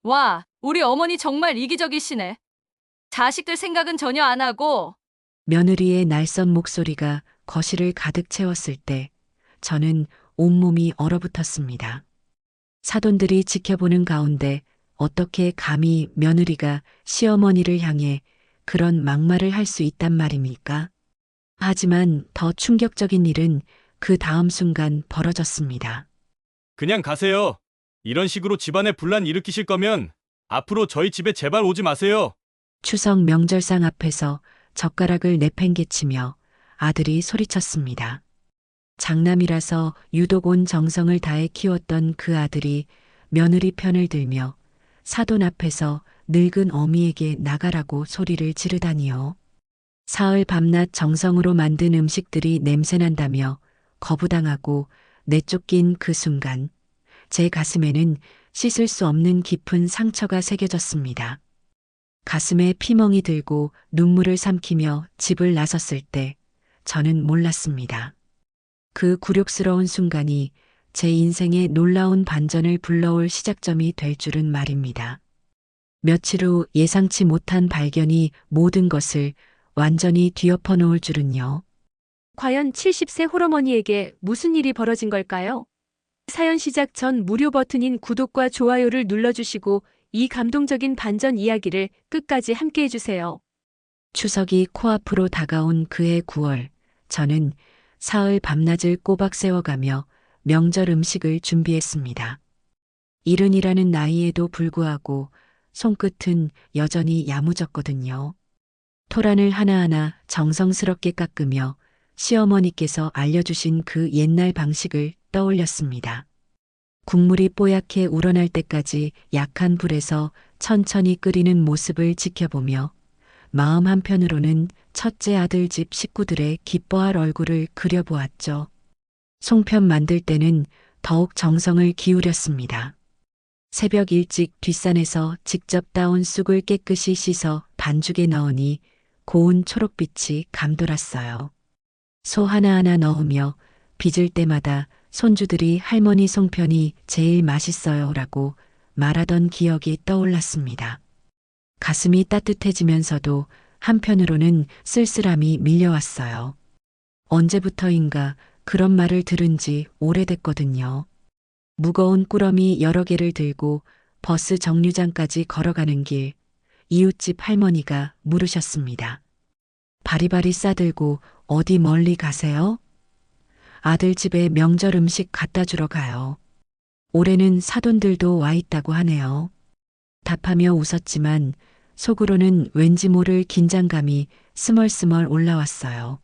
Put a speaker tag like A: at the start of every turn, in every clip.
A: 와, 우리 어머니 정말 이기적이시네. 자식들 생각은 전혀 안 하고.
B: 며느리의 날선 목소리가 거실을 가득 채웠을 때 저는 온몸이 얼어붙었습니다. 사돈들이 지켜보는 가운데 어떻게 감히 며느리가 시어머니를 향해 그런 막말을 할 수 있단 말입니까? 하지만 더 충격적인 일은 그 다음 순간 벌어졌습니다.
C: 그냥 가세요. 이런 식으로 집안에 분란 일으키실 거면 앞으로 저희 집에 제발 오지 마세요.
B: 추석 명절상 앞에서 젓가락을 내팽개치며 아들이 소리쳤습니다. 장남이라서 유독 온 정성을 다해 키웠던 그 아들이 며느리 편을 들며 사돈 앞에서 늙은 어미에게 나가라고 소리를 지르다니요. 사흘 밤낮 정성으로 만든 음식들이 냄새난다며 거부당하고 내쫓긴 그 순간 제 가슴에는 씻을 수 없는 깊은 상처가 새겨졌습니다. 가슴에 피멍이 들고 눈물을 삼키며 집을 나섰을 때 저는 몰랐습니다. 그 굴욕스러운 순간이 제 인생의 놀라운 반전을 불러올 시작점이 될 줄은 말입니다. 며칠 후 예상치 못한 발견이 모든 것을 완전히 뒤엎어 놓을 줄은요.
D: 과연 70세 홀어머니에게 무슨 일이 벌어진 걸까요? 사연 시작 전 무료 버튼인 구독과 좋아요를 눌러주시고 이 감동적인 반전 이야기를 끝까지 함께 해주세요.
B: 추석이 코앞으로 다가온 그해 9월, 저는 사흘 밤낮을 꼬박 세워가며 명절 음식을 준비했습니다. 이른이라는 나이에도 불구하고 손끝은 여전히 야무졌거든요. 토란을 하나하나 정성스럽게 깎으며 시어머니께서 알려주신 그 옛날 방식을 떠올렸습니다. 국물이 뽀얗게 우러날 때까지 약한 불에서 천천히 끓이는 모습을 지켜보며 마음 한편으로는 첫째 아들 집 식구들의 기뻐할 얼굴을 그려보았죠. 송편 만들 때는 더욱 정성을 기울였습니다. 새벽 일찍 뒷산에서 직접 따온 쑥을 깨끗이 씻어 반죽에 넣으니 고운 초록빛이 감돌았어요. 소 하나하나 넣으며 빚을 때마다 손주들이 할머니 송편이 제일 맛있어요 라고 말하던 기억이 떠올랐습니다. 가슴이 따뜻해지면서도 한편으로는 쓸쓸함이 밀려왔어요. 언제부터인가 그런 말을 들은 지 오래됐거든요. 무거운 꾸러미 여러 개를 들고 버스 정류장까지 걸어가는 길, 이웃집 할머니가 물으셨습니다. 바리바리 싸들고 어디 멀리 가세요? 아들 집에 명절 음식 갖다 주러 가요. 올해는 사돈들도 와 있다고 하네요. 답하며 웃었지만 속으로는 왠지 모를 긴장감이 스멀스멀 올라왔어요.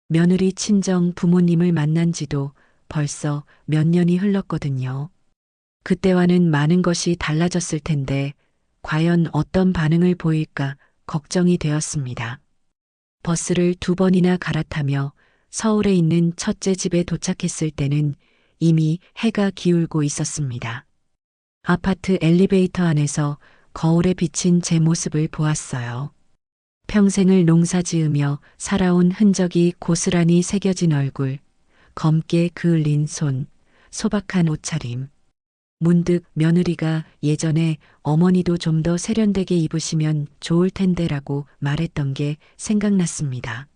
B: 며느리 친정 부모님을 만난 지도 벌써 몇 년이 흘렀거든요. 그때와는 많은 것이 달라졌을 텐데 과연 어떤 반응을 보일까 걱정이 되었습니다. 버스를 2번이나 갈아타며 서울에 있는 첫째 집에 도착했을 때는 이미 해가 기울고 있었습니다. 아파트 엘리베이터 안에서 거울에 비친 제 모습을 보았어요. 평생을 농사 지으며 살아온 흔적이 고스란히 새겨진 얼굴, 검게 그을린 손, 소박한 옷차림. 문득 며느리가 예전에 어머니도 좀 더 세련되게 입으시면 좋을 텐데라고 말했던 게 생각났습니다.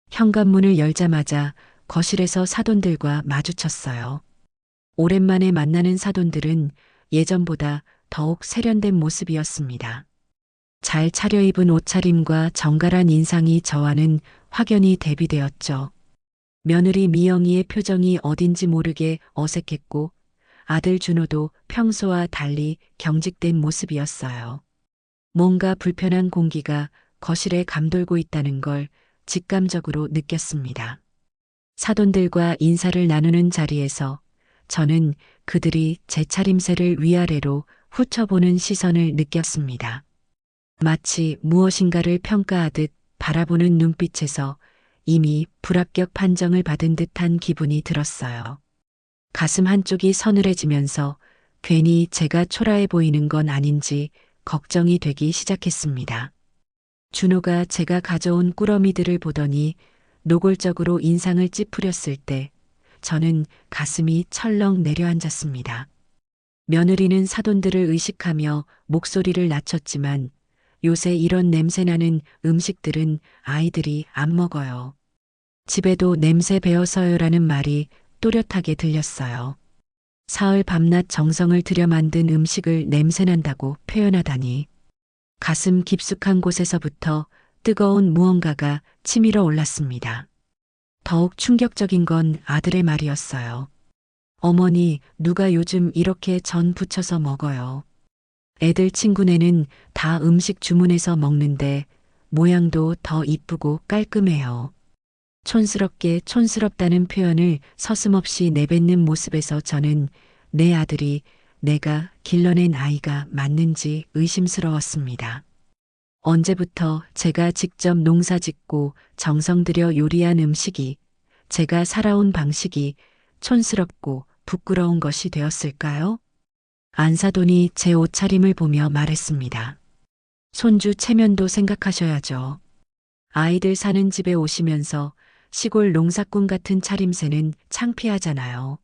B: 현관문을 열자마자 거실에서 사돈들과 마주쳤어요. 오랜만에 만나는 사돈들은 예전보다 더욱 세련된 모습이었습니다. 잘 차려입은 옷차림과 정갈한 인상이 저와는 확연히 대비되었죠. 며느리 미영이의 표정이 어딘지 모르게 어색했고 아들 준호도 평소와 달리 경직된 모습이었어요. 뭔가 불편한 공기가 거실에 감돌고 있다는 걸 직감적으로 느꼈습니다. 사돈들과 인사를 나누는 자리에서 저는 그들이 제 차림새를 위아래로 훑어보는 시선을 느꼈습니다. 마치 무엇인가를 평가하듯 바라보는 눈빛에서 이미 불합격 판정을 받은 듯한 기분이 들었어요. 가슴 한쪽이 서늘해지면서 괜히 제가 초라해 보이는 건 아닌지 걱정이 되기 시작했습니다. 준호가 제가 가져온 꾸러미들을 보더니 노골적으로 인상을 찌푸렸을 때 저는 가슴이 철렁 내려앉았습니다. 며느리는 사돈들을 의식하며 목소리를 낮췄지만 요새 이런 냄새나는 음식들은 아이들이 안 먹어요. 집에도 냄새 배어서요라는 말이 또렷하게 들렸어요. 사흘 밤낮 정성을 들여 만든 음식을 냄새난다고 표현하다니. 가슴 깊숙한 곳에서부터 뜨거운 무언가가 치밀어 올랐습니다. 더욱 충격적인 건 아들의 말이었어요. 어머니, 누가 요즘 이렇게 전 부쳐서 먹어요. 애들 친구네는 다 음식 주문해서 먹는데 모양도 더 이쁘고 깔끔해요. 촌스럽게 촌스럽다는 표현을 서슴없이 내뱉는 모습에서 저는 내 아들이 내가 길러낸 아이가 맞는지 의심스러웠습니다. 언제부터 제가 직접 농사 짓고 정성 들여 요리한 음식이, 제가 살아온 방식이 촌스럽고 부끄러운 것이 되었을까요? 안사돈이 제 옷차림을 보며 말했습니다. 손주 체면도 생각하셔야죠. 아이들 사는 집에 오시면서 시골 농사꾼 같은 차림새는 창피하잖아요.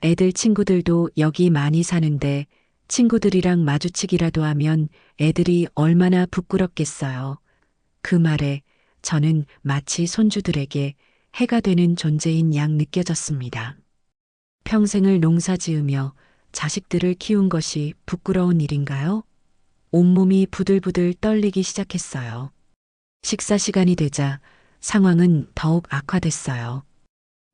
B: 애들 친구들도 여기 많이 사는데 친구들이랑 마주치기라도 하면 애들이 얼마나 부끄럽겠어요. 그 말에 저는 마치 손주들에게 해가 되는 존재인 양 느껴졌습니다. 평생을 농사 지으며 자식들을 키운 것이 부끄러운 일인가요? 온몸이 부들부들 떨리기 시작했어요. 식사 시간이 되자 상황은 더욱 악화됐어요.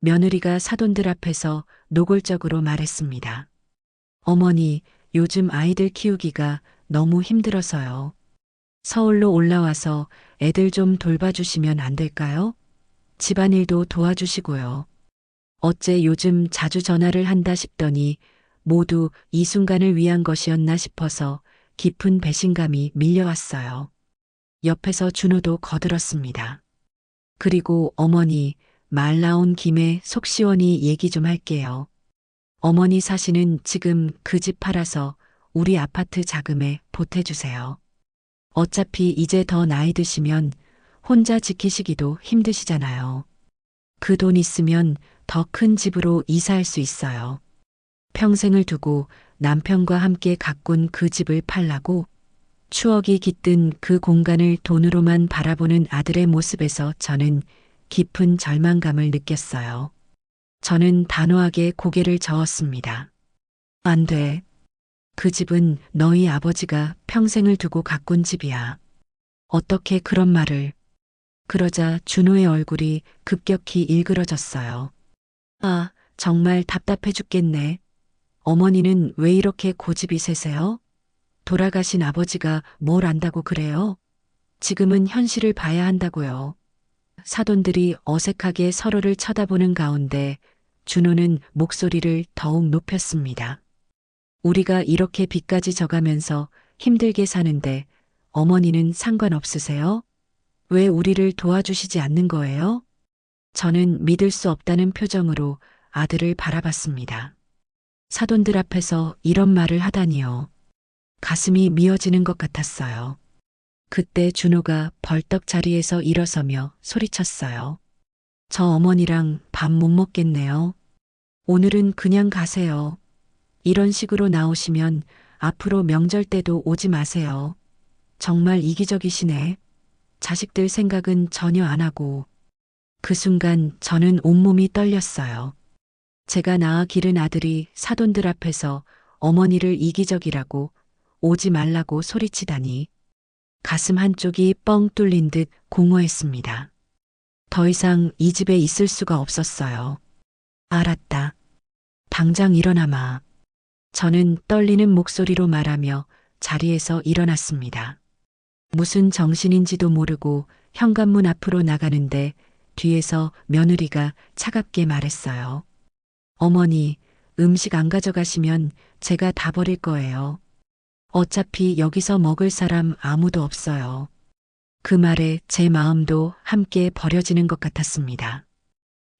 B: 며느리가 사돈들 앞에서 노골적으로 말했습니다. 어머니, 요즘 아이들 키우기가 너무 힘들어서요. 서울로 올라와서 애들 좀 돌봐주시면 안 될까요? 집안일도 도와주시고요. 어째 요즘 자주 전화를 한다 싶더니 모두 이 순간을 위한 것이었나 싶어서 깊은 배신감이 밀려왔어요. 옆에서 준호도 거들었습니다. 그리고 어머니, 말 나온 김에 속 시원히 얘기 좀 할게요. 어머니 사시는 지금 그 집 팔아서 우리 아파트 자금에 보태주세요. 어차피 이제 더 나이 드시면 혼자 지키시기도 힘드시잖아요. 그 돈 있으면 더 큰 집으로 이사할 수 있어요. 평생을 두고 남편과 함께 가꾼 그 집을 팔라고? 추억이 깃든 그 공간을 돈으로만 바라보는 아들의 모습에서 저는 깊은 절망감을 느꼈어요. 저는 단호하게 고개를 저었습니다. 안 돼. 그 집은 너희 아버지가 평생을 두고 가꾼 집이야. 어떻게 그런 말을. 그러자 준호의 얼굴이 급격히 일그러졌어요. 아, 정말 답답해 죽겠네. 어머니는 왜 이렇게 고집이 세세요? 돌아가신 아버지가 뭘 안다고 그래요? 지금은 현실을 봐야 한다고요. 사돈들이 어색하게 서로를 쳐다보는 가운데 준호는 목소리를 더욱 높였습니다. 우리가 이렇게 빚까지 져가면서 힘들게 사는데 어머니는 상관없으세요? 왜 우리를 도와주시지 않는 거예요? 저는 믿을 수 없다는 표정으로 아들을 바라봤습니다. 사돈들 앞에서 이런 말을 하다니요. 가슴이 미어지는 것 같았어요. 그때 준호가 벌떡 자리에서 일어서며 소리쳤어요. 저 어머니랑 밥 못 먹겠네요. 오늘은 그냥 가세요. 이런 식으로 나오시면 앞으로 명절 때도 오지 마세요. 정말 이기적이시네. 자식들 생각은 전혀 안 하고. 그 순간 저는 온몸이 떨렸어요. 제가 낳아 기른 아들이 사돈들 앞에서 어머니를 이기적이라고 오지 말라고 소리치다니. 가슴 한쪽이 뻥 뚫린 듯 공허했습니다. 더 이상 이 집에 있을 수가 없었어요. 알았다. 당장 일어나마. 저는 떨리는 목소리로 말하며 자리에서 일어났습니다. 무슨 정신인지도 모르고 현관문 앞으로 나가는데 뒤에서 며느리가 차갑게 말했어요. 어머니, 음식 안 가져가시면 제가 다 버릴 거예요. 어차피 여기서 먹을 사람 아무도 없어요. 그 말에 제 마음도 함께 버려지는 것 같았습니다.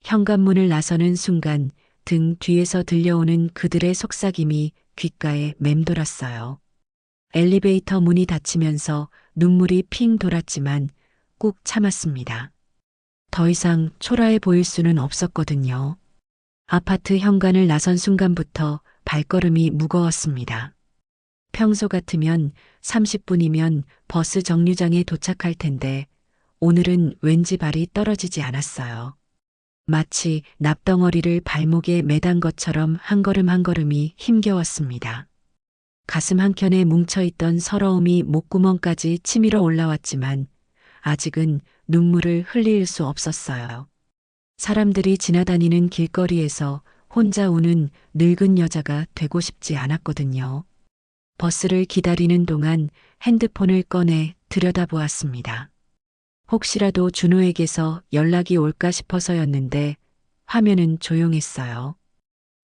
B: 현관문을 나서는 순간 등 뒤에서 들려오는 그들의 속삭임이 귓가에 맴돌았어요. 엘리베이터 문이 닫히면서 눈물이 핑 돌았지만 꾹 참았습니다. 더 이상 초라해 보일 수는 없었거든요. 아파트 현관을 나선 순간부터 발걸음이 무거웠습니다. 평소 같으면 30분이면 버스 정류장에 도착할 텐데 오늘은 왠지 발이 떨어지지 않았어요. 마치 납덩어리를 발목에 매단 것처럼 한 걸음 한 걸음이 힘겨웠습니다. 가슴 한켠에 뭉쳐있던 서러움이 목구멍까지 치밀어 올라왔지만 아직은 눈물을 흘릴 수 없었어요. 사람들이 지나다니는 길거리에서 혼자 우는 늙은 여자가 되고 싶지 않았거든요. 버스를 기다리는 동안 핸드폰을 꺼내 들여다보았습니다. 혹시라도 준호에게서 연락이 올까 싶어서였는데 화면은 조용했어요.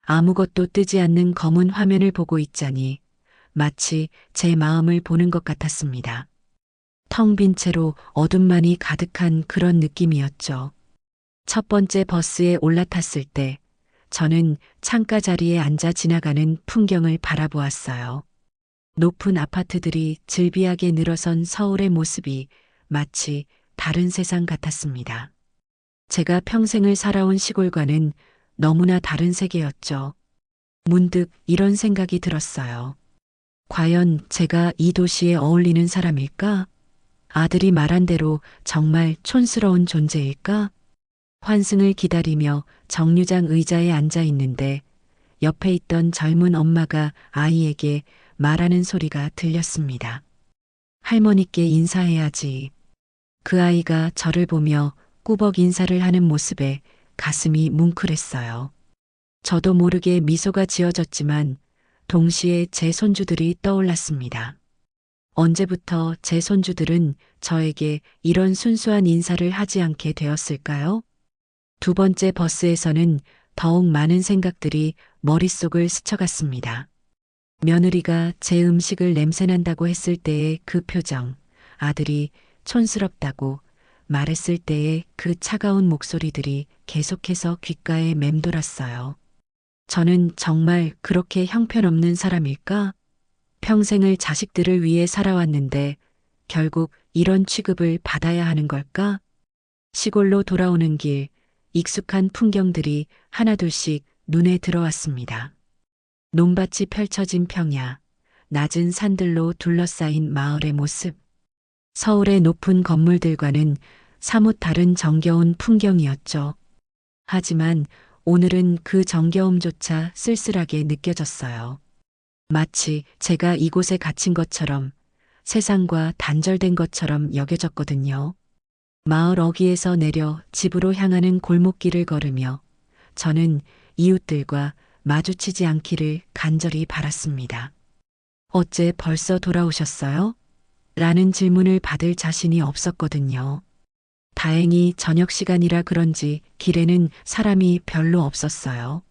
B: 아무것도 뜨지 않는 검은 화면을 보고 있자니 마치 제 마음을 보는 것 같았습니다. 텅 빈 채로 어둠만이 가득한 그런 느낌이었죠. 첫 번째 버스에 올라탔을 때 저는 창가 자리에 앉아 지나가는 풍경을 바라보았어요. 높은 아파트들이 즐비하게 늘어선 서울의 모습이 마치 다른 세상 같았습니다. 제가 평생을 살아온 시골과는 너무나 다른 세계였죠. 문득 이런 생각이 들었어요. 과연 제가 이 도시에 어울리는 사람일까? 아들이 말한 대로 정말 촌스러운 존재일까? 환승을 기다리며 정류장 의자에 앉아 있는데 옆에 있던 젊은 엄마가 아이에게 말하는 소리가 들렸습니다. 할머니께 인사해야지. 그 아이가 저를 보며 꾸벅 인사를 하는 모습에 가슴이 뭉클했어요. 저도 모르게 미소가 지어졌지만 동시에 제 손주들이 떠올랐습니다. 언제부터 제 손주들은 저에게 이런 순수한 인사를 하지 않게 되었을까요? 두 번째 버스에서는 더욱 많은 생각들이 머릿속을 스쳐갔습니다. 며느리가 제 음식을 냄새난다고 했을 때의 그 표정, 아들이 촌스럽다고 말했을 때의 그 차가운 목소리들이 계속해서 귓가에 맴돌았어요. 저는 정말 그렇게 형편없는 사람일까? 평생을 자식들을 위해 살아왔는데 결국 이런 취급을 받아야 하는 걸까? 시골로 돌아오는 길, 익숙한 풍경들이 하나둘씩 눈에 들어왔습니다. 논밭이 펼쳐진 평야, 낮은 산들로 둘러싸인 마을의 모습. 서울의 높은 건물들과는 사뭇 다른 정겨운 풍경이었죠. 하지만 오늘은 그 정겨움조차 쓸쓸하게 느껴졌어요. 마치 제가 이곳에 갇힌 것처럼, 세상과 단절된 것처럼 여겨졌거든요. 마을 어귀에서 내려 집으로 향하는 골목길을 걸으며 저는 이웃들과 마주치지 않기를 간절히 바랐습니다. 어째 벌써 돌아오셨어요? 라는 질문을 받을 자신이 없었거든요. 다행히 저녁 시간이라 그런지 길에는 사람이 별로 없었어요.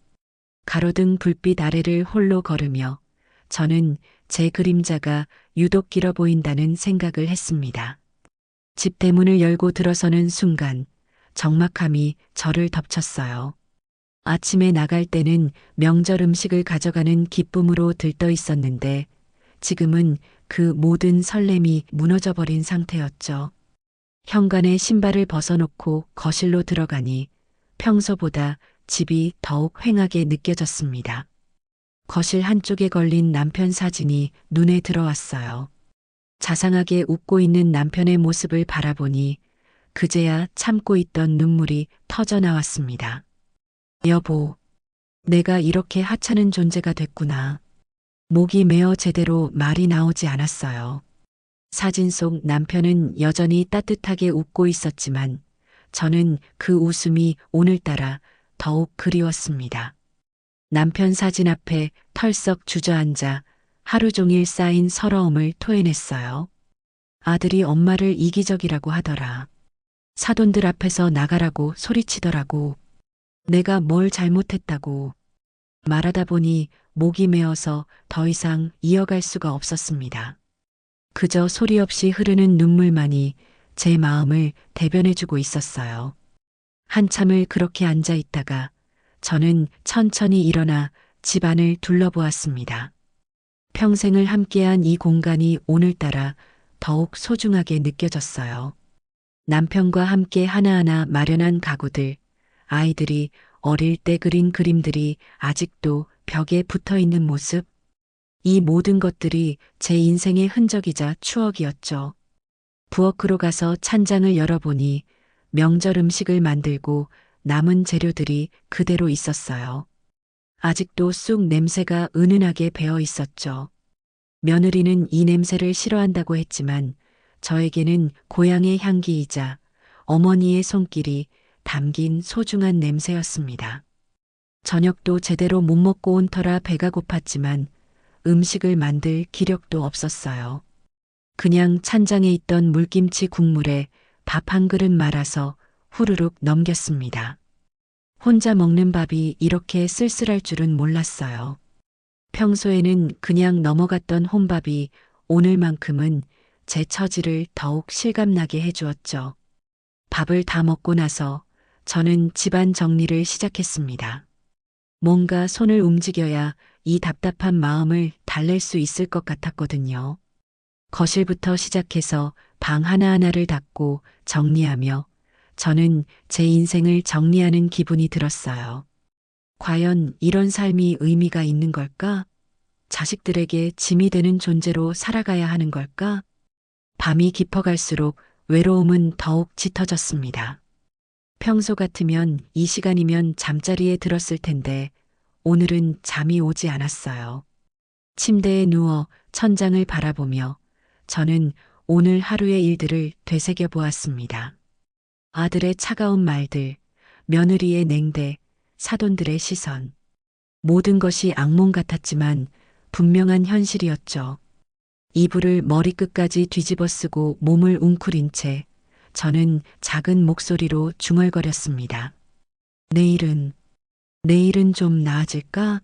B: 가로등 불빛 아래를 홀로 걸으며 저는 제 그림자가 유독 길어 보인다는 생각을 했습니다. 집 대문을 열고 들어서는 순간 적막함이 저를 덮쳤어요. 아침에 나갈 때는 명절 음식을 가져가는 기쁨으로 들떠 있었는데 지금은 그 모든 설렘이 무너져 버린 상태였죠. 현관에 신발을 벗어놓고 거실로 들어가니 평소보다 집이 더욱 휑하게 느껴졌습니다. 거실 한쪽에 걸린 남편 사진이 눈에 들어왔어요. 자상하게 웃고 있는 남편의 모습을 바라보니 그제야 참고 있던 눈물이 터져 나왔습니다. 여보, 내가 이렇게 하찮은 존재가 됐구나. 목이 메어 제대로 말이 나오지 않았어요. 사진 속 남편은 여전히 따뜻하게 웃고 있었지만 저는 그 웃음이 오늘따라 더욱 그리웠습니다. 남편 사진 앞에 털썩 주저앉아 하루 종일 쌓인 서러움을 토해냈어요. 아들이 엄마를 이기적이라고 하더라. 사돈들 앞에서 나가라고 소리치더라고. 내가 뭘 잘못했다고. 말하다 보니 목이 메어서 더 이상 이어갈 수가 없었습니다. 그저 소리 없이 흐르는 눈물만이 제 마음을 대변해주고 있었어요. 한참을 그렇게 앉아 있다가 저는 천천히 일어나 집안을 둘러보았습니다. 평생을 함께한 이 공간이 오늘따라 더욱 소중하게 느껴졌어요. 남편과 함께 하나하나 마련한 가구들, 아이들이 어릴 때 그린 그림들이 아직도 벽에 붙어 있는 모습. 이 모든 것들이 제 인생의 흔적이자 추억이었죠. 부엌으로 가서 찬장을 열어보니 명절 음식을 만들고 남은 재료들이 그대로 있었어요. 아직도 쑥 냄새가 은은하게 배어 있었죠. 며느리는 이 냄새를 싫어한다고 했지만 저에게는 고향의 향기이자 어머니의 손길이 담긴 소중한 냄새였습니다. 저녁도 제대로 못 먹고 온 터라 배가 고팠지만 음식을 만들 기력도 없었어요. 그냥 찬장에 있던 물김치 국물에 밥 한 그릇 말아서 후루룩 넘겼습니다. 혼자 먹는 밥이 이렇게 쓸쓸할 줄은 몰랐어요. 평소에는 그냥 넘어갔던 혼밥이 오늘만큼은 제 처지를 더욱 실감나게 해주었죠. 밥을 다 먹고 나서 저는 집안 정리를 시작했습니다. 뭔가 손을 움직여야 이 답답한 마음을 달랠 수 있을 것 같았거든요. 거실부터 시작해서 방 하나하나를 닦고 정리하며 저는 제 인생을 정리하는 기분이 들었어요. 과연 이런 삶이 의미가 있는 걸까? 자식들에게 짐이 되는 존재로 살아가야 하는 걸까? 밤이 깊어갈수록 외로움은 더욱 짙어졌습니다. 평소 같으면 이 시간이면 잠자리에 들었을 텐데 오늘은 잠이 오지 않았어요. 침대에 누워 천장을 바라보며 저는 오늘 하루의 일들을 되새겨 보았습니다. 아들의 차가운 말들, 며느리의 냉대, 사돈들의 시선. 모든 것이 악몽 같았지만 분명한 현실이었죠. 이불을 머리끝까지 뒤집어 쓰고 몸을 웅크린 채 저는 작은 목소리로 중얼거렸습니다. 내일은 좀 나아질까?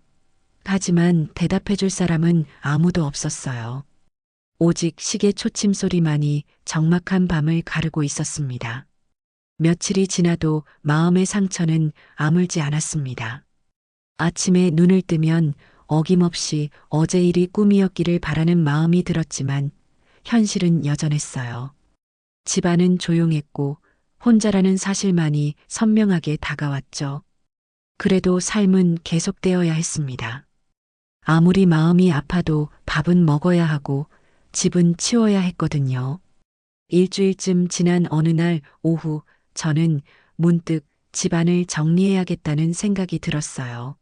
B: 하지만 대답해 줄 사람은 아무도 없었어요. 오직 시계 초침 소리만이 적막한 밤을 가르고 있었습니다. 며칠이 지나도 마음의 상처는 아물지 않았습니다. 아침에 눈을 뜨면 어김없이 어제 일이 꿈이었기를 바라는 마음이 들었지만 현실은 여전했어요. 집안은 조용했고 혼자라는 사실만이 선명하게 다가왔죠. 그래도 삶은 계속되어야 했습니다. 아무리 마음이 아파도 밥은 먹어야 하고 집은 치워야 했거든요. 일주일쯤 지난 어느 날 오후 저는 문득 집안을 정리해야겠다는 생각이 들었어요.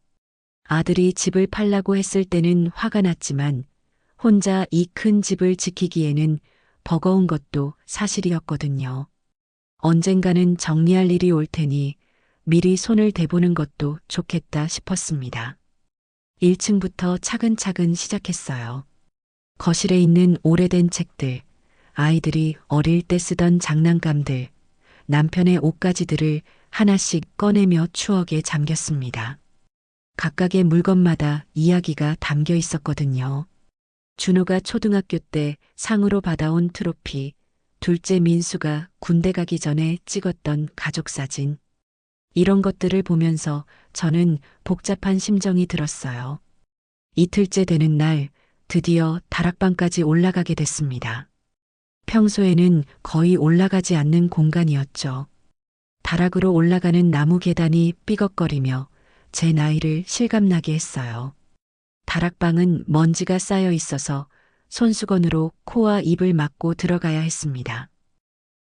B: 아들이 집을 팔라고 했을 때는 화가 났지만 혼자 이 큰 집을 지키기에는 버거운 것도 사실이었거든요. 언젠가는 정리할 일이 올 테니 미리 손을 대보는 것도 좋겠다 싶었습니다. 1층부터 차근차근 시작했어요. 거실에 있는 오래된 책들, 아이들이 어릴 때 쓰던 장난감들, 남편의 옷가지들을 하나씩 꺼내며 추억에 잠겼습니다. 각각의 물건마다 이야기가 담겨 있었거든요. 준호가 초등학교 때 상으로 받아온 트로피, 둘째 민수가 군대 가기 전에 찍었던 가족사진. 이런 것들을 보면서 저는 복잡한 심정이 들었어요. 이틀째 되는 날 드디어 다락방까지 올라가게 됐습니다. 평소에는 거의 올라가지 않는 공간이었죠. 다락으로 올라가는 나무 계단이 삐걱거리며 제 나이를 실감나게 했어요. 다락방은 먼지가 쌓여 있어서 손수건으로 코와 입을 막고 들어가야 했습니다.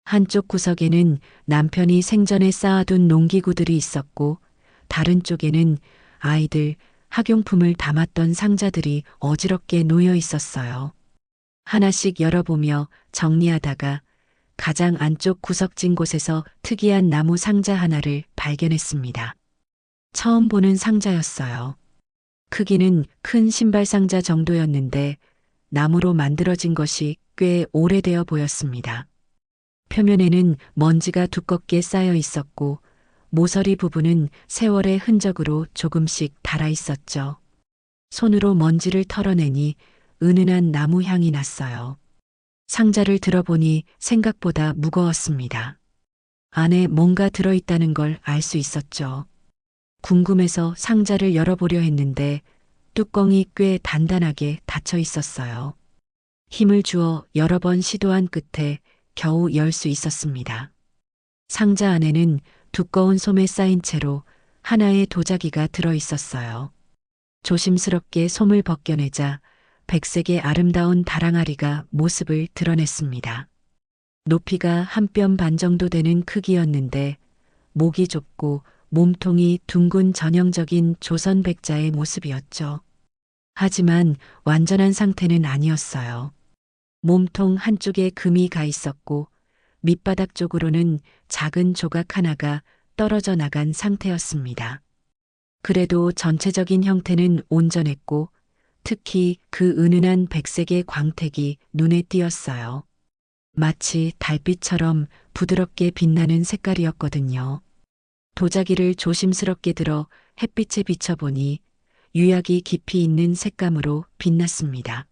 B: 한쪽 구석에는 남편이 생전에 쌓아둔 농기구들이 있었고 다른 쪽에는 아이들 학용품을 담았던 상자들이 어지럽게 놓여 있었어요. 하나씩 열어보며 정리하다가 가장 안쪽 구석진 곳에서 특이한 나무 상자 하나를 발견했습니다. 처음 보는 상자였어요. 크기는 큰 신발 상자 정도였는데 나무로 만들어진 것이 꽤 오래되어 보였습니다. 표면에는 먼지가 두껍게 쌓여 있었고 모서리 부분은 세월의 흔적으로 조금씩 닳아 있었죠. 손으로 먼지를 털어내니 은은한 나무 향이 났어요. 상자를 들어보니 생각보다 무거웠습니다. 안에 뭔가 들어있다는 걸 알 수 있었죠. 궁금해서 상자를 열어보려 했는데 뚜껑이 꽤 단단하게 닫혀 있었어요. 힘을 주어 여러 번 시도한 끝에 겨우 열 수 있었습니다. 상자 안에는 두꺼운 솜에 쌓인 채로 하나의 도자기가 들어 있었어요. 조심스럽게 솜을 벗겨내자 백색의 아름다운 다랑아리가 모습을 드러냈습니다. 높이가 한 뼘 반 정도 되는 크기였는데 목이 좁고 몸통이 둥근 전형적인 조선 백자의 모습이었죠. 하지만 완전한 상태는 아니었어요. 몸통 한쪽에 금이 가 있었고 밑바닥 쪽으로는 작은 조각 하나가 떨어져 나간 상태였습니다. 그래도 전체적인 형태는 온전했고 특히 그 은은한 백색의 광택이 눈에 띄었어요. 마치 달빛처럼 부드럽게 빛나는 색깔이었거든요. 도자기를 조심스럽게 들어 햇빛에 비춰보니 유약이 깊이 있는 색감으로 빛났습니다.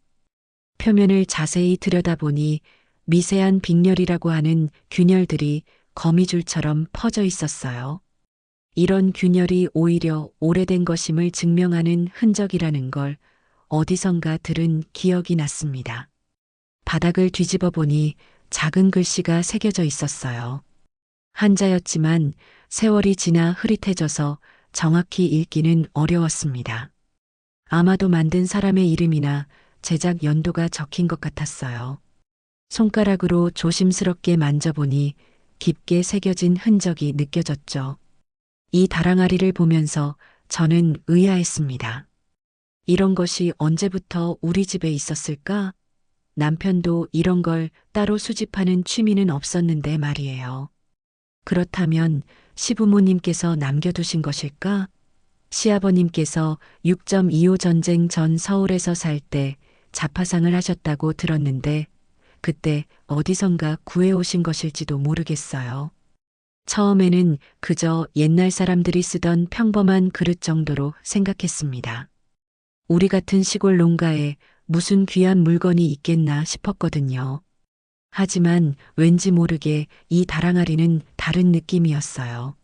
B: 표면을 자세히 들여다보니 미세한 빅렬이라고 하는 균열들이 거미줄처럼 퍼져 있었어요. 이런 균열이 오히려 오래된 것임을 증명하는 흔적이라는 걸 어디선가 들은 기억이 났습니다. 바닥을 뒤집어 보니 작은 글씨가 새겨져 있었어요. 한자였지만 세월이 지나 흐릿해져서 정확히 읽기는 어려웠습니다. 아마도 만든 사람의 이름이나 제작 연도가 적힌 것 같았어요. 손가락으로 조심스럽게 만져보니 깊게 새겨진 흔적이 느껴졌죠. 이 다랑아리를 보면서 저는 의아했습니다. 이런 것이 언제부터 우리 집에 있었을까? 남편도 이런 걸 따로 수집하는 취미는 없었는데 말이에요. 그렇다면 시부모님께서 남겨두신 것일까? 시아버님께서 6.25 전쟁 전 서울에서 살 때 자파상을 하셨다고 들었는데 그때 어디선가 구해오신 것일지도 모르겠어요. 처음에는 그저 옛날 사람들이 쓰던 평범한 그릇 정도로 생각했습니다. 우리 같은 시골 농가에 무슨 귀한 물건이 있겠나 싶었거든요. 하지만 왠지 모르게 이 다랑아리는 다른 느낌이었어요.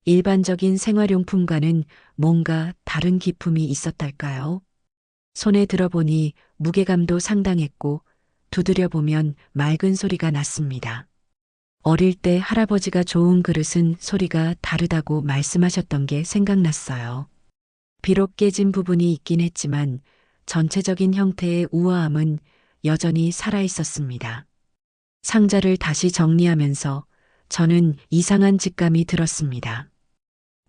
B: 일반적인 생활용품과는 뭔가 다른 기품이 있었달까요? 손에 들어보니 무게감도 상당했고 두드려보면 맑은 소리가 났습니다. 어릴 때 할아버지가 좋은 그릇은 소리가 다르다고 말씀하셨던 게 생각났어요. 비록 깨진 부분이 있긴 했지만 전체적인 형태의 우아함은 여전히 살아있었습니다. 상자를 다시 정리하면서 저는 이상한 직감이 들었습니다.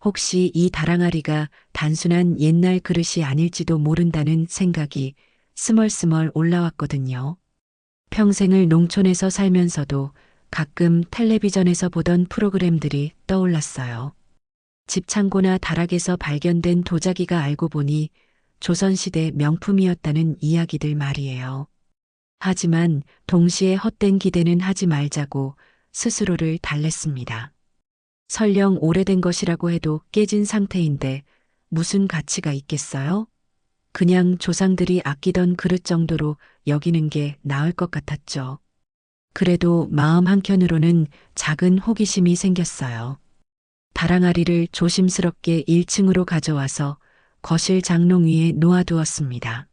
B: 혹시 이 다랑아리가 단순한 옛날 그릇이 아닐지도 모른다는 생각이 스멀스멀 올라왔거든요. 평생을 농촌에서 살면서도 가끔 텔레비전에서 보던 프로그램들이 떠올랐어요. 집창고나 다락에서 발견된 도자기가 알고 보니 조선시대 명품이었다는 이야기들 말이에요. 하지만 동시에 헛된 기대는 하지 말자고 스스로를 달랬습니다. 설령 오래된 것이라고 해도 깨진 상태인데 무슨 가치가 있겠어요? 그냥 조상들이 아끼던 그릇 정도로 여기는 게 나을 것 같았죠. 그래도 마음 한켠으로는 작은 호기심이 생겼어요. 다랑아리를 조심스럽게 1층으로 가져와서 거실 장롱 위에 놓아두었습니다.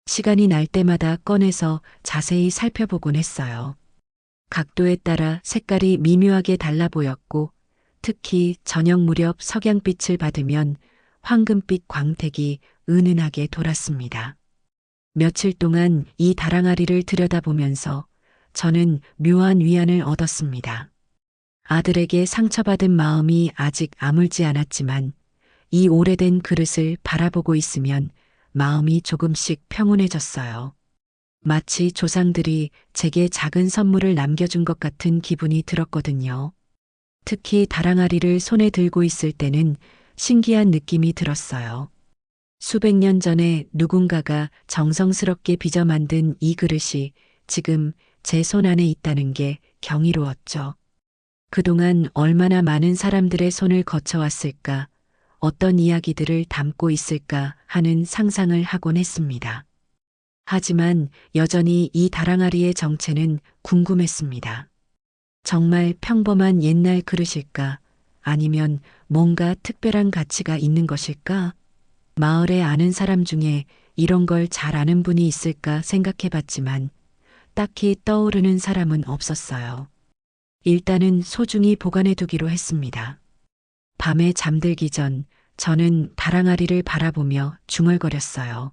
B: 시간이 날 때마다 꺼내서 자세히 살펴보곤 했어요. 각도에 따라 색깔이 미묘하게 달라 보였고 특히 저녁 무렵 석양빛을 받으면 황금빛 광택이 은은하게 돌았습니다. 며칠 동안 이 다랑아리를 들여다보면서 저는 묘한 위안을 얻었습니다. 아들에게 상처받은 마음이 아직 아물지 않았지만 이 오래된 그릇을 바라보고 있으면 마음이 조금씩 평온해졌어요. 마치 조상들이 제게 작은 선물을 남겨준 것 같은 기분이 들었거든요. 특히 다랑아리를 손에 들고 있을 때는 신기한 느낌이 들었어요. 수백 년 전에 누군가가 정성스럽게 빚어 만든 이 그릇이 지금 제 손 안에 있다는 게 경이로웠죠. 그동안 얼마나 많은 사람들의 손을 거쳐왔을까, 어떤 이야기들을 담고 있을까 하는 상상을 하곤 했습니다. 하지만 여전히 이 다랑아리의 정체는 궁금했습니다. 정말 평범한 옛날 그릇일까? 아니면 뭔가 특별한 가치가 있는 것일까? 마을에 아는 사람 중에 이런 걸 잘 아는 분이 있을까 생각해 봤지만 딱히 떠오르는 사람은 없었어요. 일단은 소중히 보관해 두기로 했습니다. 밤에 잠들기 전 저는 다랑아리를 바라보며 중얼거렸어요.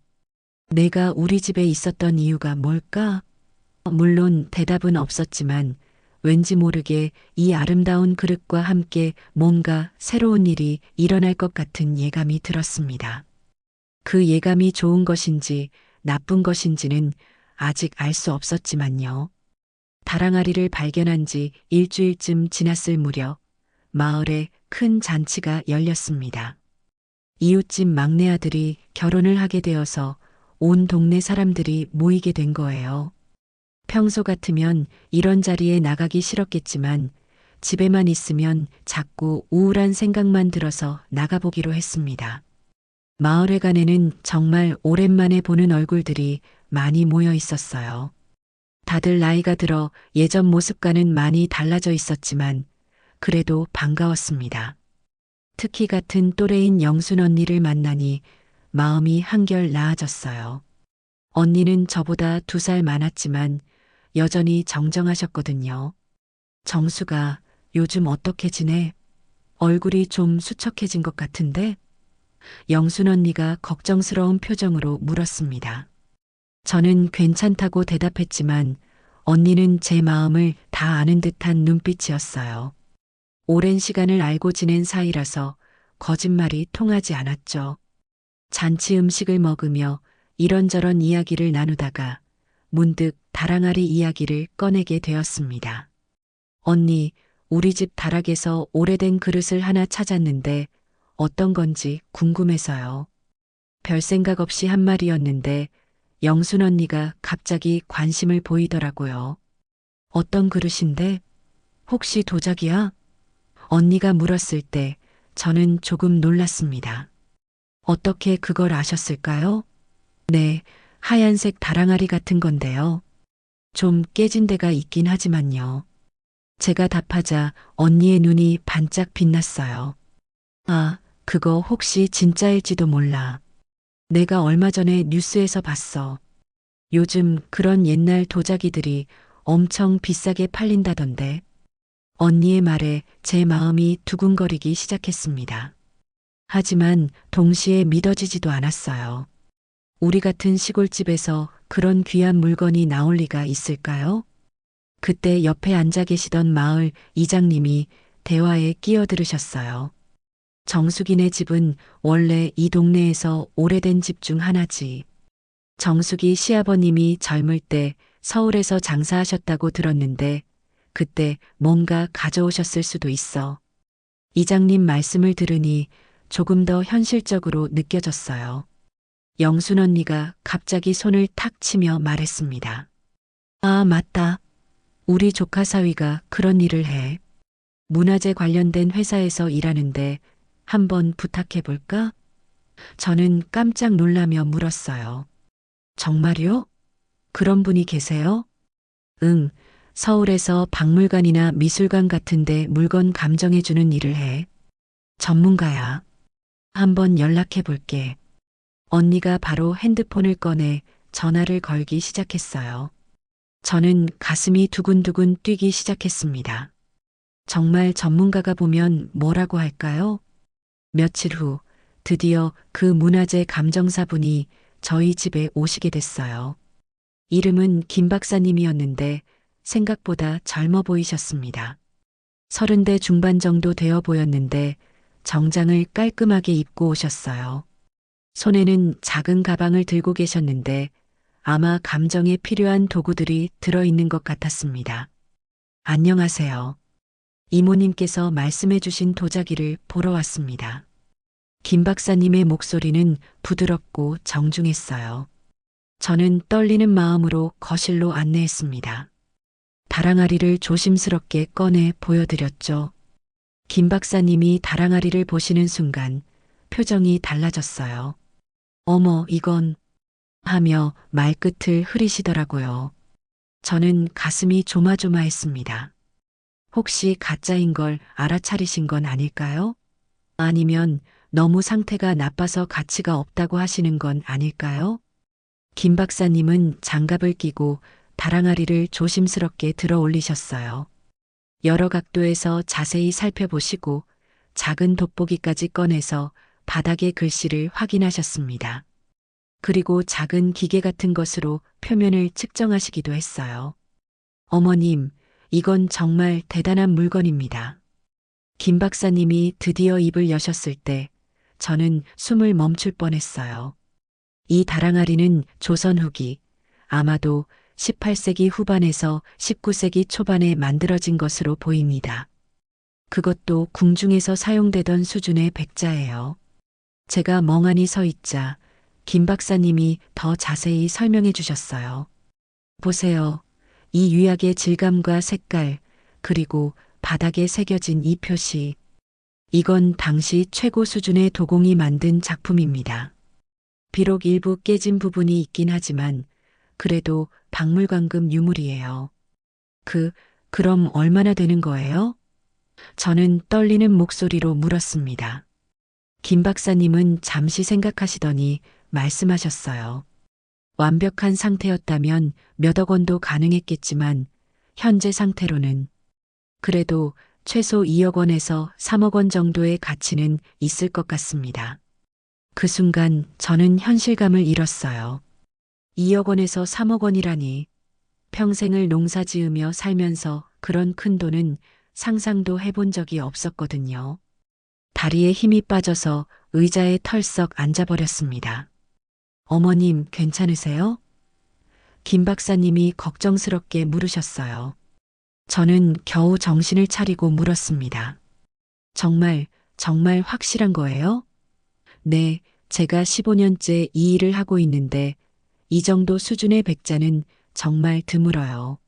B: 내가 우리 집에 있었던 이유가 뭘까? 물론 대답은 없었지만 왠지 모르게 이 아름다운 그릇과 함께 뭔가 새로운 일이 일어날 것 같은 예감이 들었습니다. 그 예감이 좋은 것인지 나쁜 것인지는 아직 알 수 없었지만요. 다랑아리를 발견한 지 일주일쯤 지났을 무렵 마을에 큰 잔치가 열렸습니다. 이웃집 막내 아들이 결혼을 하게 되어서 온 동네 사람들이 모이게 된 거예요. 평소 같으면 이런 자리에 나가기 싫었겠지만 집에만 있으면 자꾸 우울한 생각만 들어서 나가보기로 했습니다. 마을회관에는 정말 오랜만에 보는 얼굴들이 많이 모여 있었어요. 다들 나이가 들어 예전 모습과는 많이 달라져 있었지만 그래도 반가웠습니다. 특히 같은 또래인 영순 언니를 만나니 마음이 한결 나아졌어요. 언니는 저보다 2살 많았지만 여전히 정정하셨거든요. 정수가 요즘 어떻게 지내? 얼굴이 좀 수척해진 것 같은데? 영순 언니가 걱정스러운 표정으로 물었습니다. 저는 괜찮다고 대답했지만 언니는 제 마음을 다 아는 듯한 눈빛이었어요. 오랜 시간을 알고 지낸 사이라서 거짓말이 통하지 않았죠. 잔치 음식을 먹으며 이런저런 이야기를 나누다가 문득 다랑아리 이야기를 꺼내게 되었습니다. 언니, 우리 집 다락에서 오래된 그릇을 하나 찾았는데 어떤 건지 궁금해서요. 별 생각 없이 한 말이었는데 영순 언니가 갑자기 관심을 보이더라고요. 어떤 그릇인데? 혹시 도자기야? 언니가 물었을 때 저는 조금 놀랐습니다. 어떻게 그걸 아셨을까요? 네, 하얀색 다랑아리 같은 건데요. 좀 깨진 데가 있긴 하지만요. 제가 답하자 언니의 눈이 반짝 빛났어요. 아, 그거 혹시 진짜일지도 몰라. 내가 얼마 전에 뉴스에서 봤어. 요즘 그런 옛날 도자기들이 엄청 비싸게 팔린다던데. 언니의 말에 제 마음이 두근거리기 시작했습니다. 하지만 동시에 믿어지지도 않았어요. 우리 같은 시골집에서 그런 귀한 물건이 나올 리가 있을까요? 그때 옆에 앉아 계시던 마을 이장님이 대화에 끼어들으셨어요. 정숙이네 집은 원래 이 동네에서 오래된 집 중 하나지. 정숙이 시아버님이 젊을 때 서울에서 장사하셨다고 들었는데 그때 뭔가 가져오셨을 수도 있어. 이장님 말씀을 들으니 조금 더 현실적으로 느껴졌어요. 영순 언니가 갑자기 손을 탁 치며 말했습니다. 아, 맞다. 우리 조카 사위가 그런 일을 해. 문화재 관련된 회사에서 일하는데 한번 부탁해 볼까? 저는 깜짝 놀라며 물었어요. 정말요? 그런 분이 계세요? 응, 서울에서 박물관이나 미술관 같은데 물건 감정해주는 일을 해. 전문가야. 한번 연락해 볼게. 언니가 바로 핸드폰을 꺼내 전화를 걸기 시작했어요. 저는 가슴이 두근두근 뛰기 시작했습니다. 정말 전문가가 보면 뭐라고 할까요? 며칠 후 드디어 그 문화재 감정사분이 저희 집에 오시게 됐어요. 이름은 김 박사님이었는데 생각보다 젊어 보이셨습니다. 30대 중반 정도 되어 보였는데 정장을 깔끔하게 입고 오셨어요. 손에는 작은 가방을 들고 계셨는데 아마 감정에 필요한 도구들이 들어있는 것 같았습니다. 안녕하세요. 이모님께서 말씀해 주신 도자기를 보러 왔습니다. 김 박사님의 목소리는 부드럽고 정중했어요. 저는 떨리는 마음으로 거실로 안내했습니다. 다랑아리를 조심스럽게 꺼내 보여드렸죠. 김 박사님이 다랑아리를 보시는 순간 표정이 달라졌어요. 어머, 이건 하며 말끝을 흐리시더라고요. 저는 가슴이 조마조마했습니다. 혹시 가짜인 걸 알아차리신 건 아닐까요? 아니면 너무 상태가 나빠서 가치가 없다고 하시는 건 아닐까요? 김 박사님은 장갑을 끼고 다랑아리를 조심스럽게 들어 올리셨어요. 여러 각도에서 자세히 살펴보시고 작은 돋보기까지 꺼내서 바닥의 글씨를 확인하셨습니다. 그리고 작은 기계 같은 것으로 표면을 측정하시기도 했어요. 어머님, 이건 정말 대단한 물건입니다. 김 박사님이 드디어 입을 여셨을 때 저는 숨을 멈출 뻔했어요. 이 다랑아리는 조선 후기, 아마도 18세기 후반에서 19세기 초반에 만들어진 것으로 보입니다. 그것도 궁중에서 사용되던 수준의 백자예요. 제가 멍하니 서 있자 김 박사님이 더 자세히 설명해 주셨어요. 보세요. 이 유약의 질감과 색깔, 그리고 바닥에 새겨진 이 표시. 이건 당시 최고 수준의 도공이 만든 작품입니다. 비록 일부 깨진 부분이 있긴 하지만 그래도 박물관급 유물이에요. 그럼 얼마나 되는 거예요? 저는 떨리는 목소리로 물었습니다. 김 박사님은 잠시 생각하시더니 말씀하셨어요. 완벽한 상태였다면 몇억 원도 가능했겠지만 현재 상태로는 그래도 최소 2억 원에서 3억 원 정도의 가치는 있을 것 같습니다. 그 순간 저는 현실감을 잃었어요. 2억 원에서 3억 원이라니. 평생을 농사 지으며 살면서 그런 큰 돈은 상상도 해본 적이 없었거든요. 다리에 힘이 빠져서 의자에 털썩 앉아버렸습니다. 어머님, 괜찮으세요? 김 박사님이 걱정스럽게 물으셨어요. 저는 겨우 정신을 차리고 물었습니다. 정말 확실한 거예요? 네, 제가 15년째 이 일을 하고 있는데 이 정도 수준의 백자는 정말 드물어요.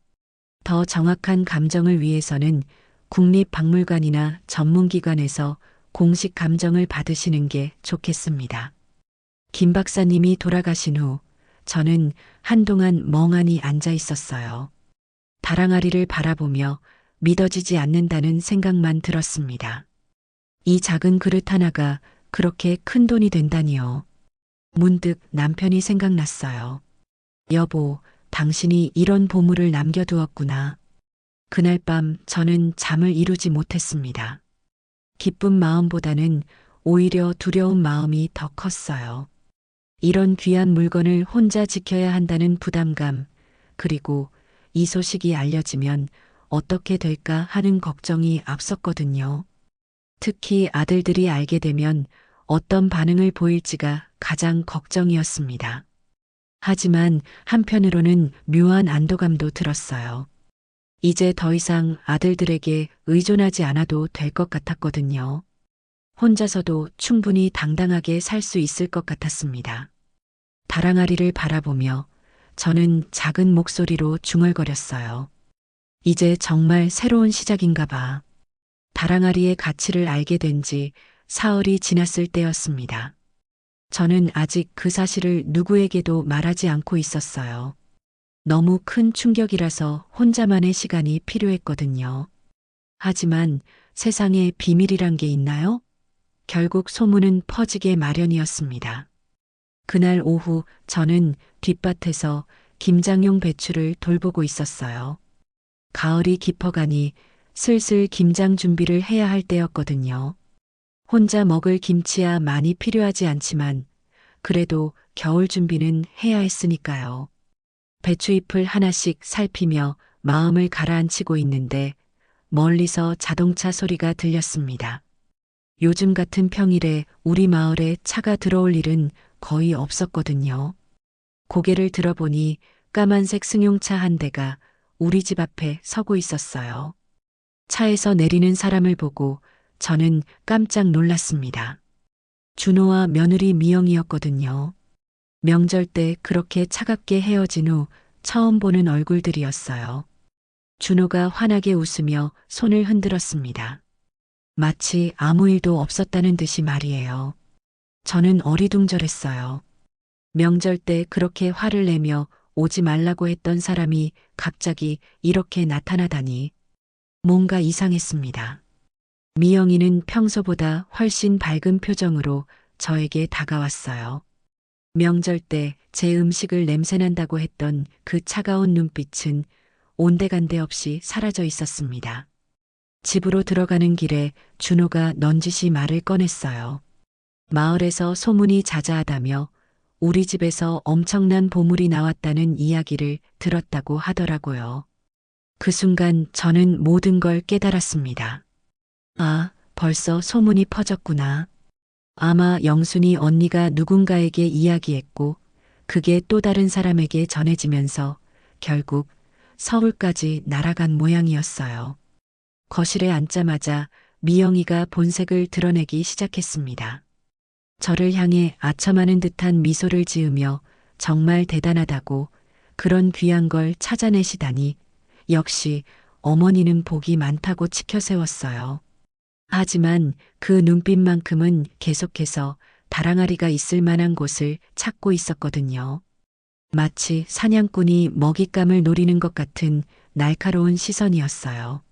B: 더 정확한 감정을 위해서는 국립박물관이나 전문기관에서 공식 감정을 받으시는 게 좋겠습니다. 김 박사님이 돌아가신 후 저는 한동안 멍하니 앉아 있었어요. 다랑아리를 바라보며 믿어지지 않는다는 생각만 들었습니다. 이 작은 그릇 하나가 그렇게 큰 돈이 된다니요. 문득 남편이 생각났어요. 여보, 당신이 이런 보물을 남겨두었구나. 그날 밤 저는 잠을 이루지 못했습니다. 기쁜 마음보다는 오히려 두려운 마음이 더 컸어요. 이런 귀한 물건을 혼자 지켜야 한다는 부담감, 그리고 이 소식이 알려지면 어떻게 될까 하는 걱정이 앞섰거든요. 특히 아들들이 알게 되면 어떤 반응을 보일지가 가장 걱정이었습니다. 하지만 한편으로는 묘한 안도감도 들었어요. 이제 더 이상 아들들에게 의존하지 않아도 될 것 같았거든요. 혼자서도 충분히 당당하게 살 수 있을 것 같았습니다. 다랑아리를 바라보며 저는 작은 목소리로 중얼거렸어요. 이제 정말 새로운 시작인가 봐. 다랑아리의 가치를 알게 된 지 사흘이 지났을 때였습니다. 저는 아직 그 사실을 누구에게도 말하지 않고 있었어요. 너무 큰 충격이라서 혼자만의 시간이 필요했거든요. 하지만 세상에 비밀이란 게 있나요? 결국 소문은 퍼지게 마련이었습니다. 그날 오후 저는 뒷밭에서 김장용 배추를 돌보고 있었어요. 가을이 깊어가니 슬슬 김장 준비를 해야 할 때였거든요. 혼자 먹을 김치야 많이 필요하지 않지만 그래도 겨울 준비는 해야 했으니까요. 배추잎을 하나씩 살피며 마음을 가라앉히고 있는데 멀리서 자동차 소리가 들렸습니다. 요즘 같은 평일에 우리 마을에 차가 들어올 일은 거의 없었거든요. 고개를 들어보니 까만색 승용차 한 대가 우리 집 앞에 서고 있었어요. 차에서 내리는 사람을 보고 저는 깜짝 놀랐습니다. 준호와 며느리 미영이었거든요. 명절 때 그렇게 차갑게 헤어진 후 처음 보는 얼굴들이었어요. 준호가 환하게 웃으며 손을 흔들었습니다. 마치 아무 일도 없었다는 듯이 말이에요. 저는 어리둥절했어요. 명절 때 그렇게 화를 내며 오지 말라고 했던 사람이 갑자기 이렇게 나타나다니 뭔가 이상했습니다. 미영이는 평소보다 훨씬 밝은 표정으로 저에게 다가왔어요. 명절 때 제 음식을 냄새난다고 했던 그 차가운 눈빛은 온데간데 없이 사라져 있었습니다. 집으로 들어가는 길에 준호가 넌지시 말을 꺼냈어요. 마을에서 소문이 자자하다며 우리 집에서 엄청난 보물이 나왔다는 이야기를 들었다고 하더라고요. 그 순간 저는 모든 걸 깨달았습니다. 아, 벌써 소문이 퍼졌구나. 아마 영순이 언니가 누군가에게 이야기했고 그게 또 다른 사람에게 전해지면서 결국 서울까지 날아간 모양이었어요. 거실에 앉자마자 미영이가 본색을 드러내기 시작했습니다. 저를 향해 아첨하는 듯한 미소를 지으며 정말 대단하다고 그런 귀한 걸 찾아내시다니 역시 어머니는 복이 많다고 치켜세웠어요. 하지만 그 눈빛만큼은 계속해서 다랑아리가 있을 만한 곳을 찾고 있었거든요. 마치 사냥꾼이 먹잇감을 노리는 것 같은 날카로운 시선이었어요.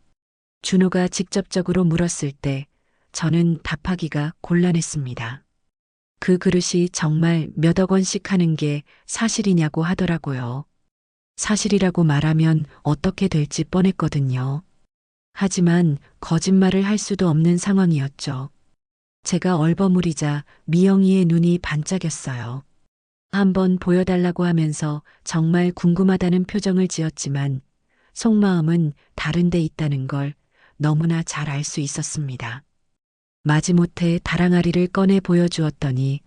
B: 준호가 직접적으로 물었을 때 저는 답하기가 곤란했습니다. 그 그릇이 정말 몇억 원씩 하는 게 사실이냐고 하더라고요. 사실이라고 말하면 어떻게 될지 뻔했거든요. 하지만 거짓말을 할 수도 없는 상황이었죠. 제가 얼버무리자 미영이의 눈이 반짝였어요. 한번 보여달라고 하면서 정말 궁금하다는 표정을 지었지만 속마음은 다른 데 있다는 걸 너무나 잘 알 수 있었습니다. 마지못해 다랑아리를 꺼내 보여주었더니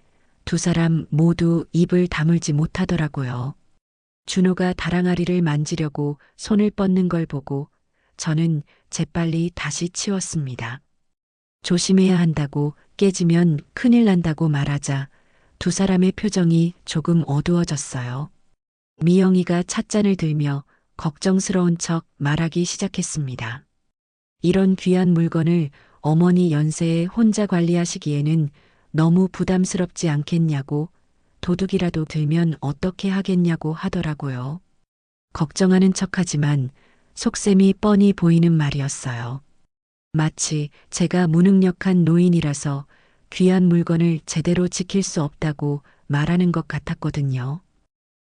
B: 두 사람 모두 입을 다물지 못하더라고요. 준호가 다랑아리를 만지려고 손을 뻗는 걸 보고 저는 재빨리 다시 치웠습니다. 조심해야 한다고 깨지면 큰일 난다고 말하자 두 사람의 표정이 조금 어두워졌어요. 미영이가 찻잔을 들며 걱정스러운 척 말하기 시작했습니다. 이런 귀한 물건을 어머니 연세에 혼자 관리하시기에는 너무 부담스럽지 않겠냐고 도둑이라도 들면 어떻게 하겠냐고 하더라고요. 걱정하는 척하지만 속셈이 뻔히 보이는 말이었어요. 마치 제가 무능력한 노인이라서 귀한 물건을 제대로 지킬 수 없다고 말하는 것 같았거든요.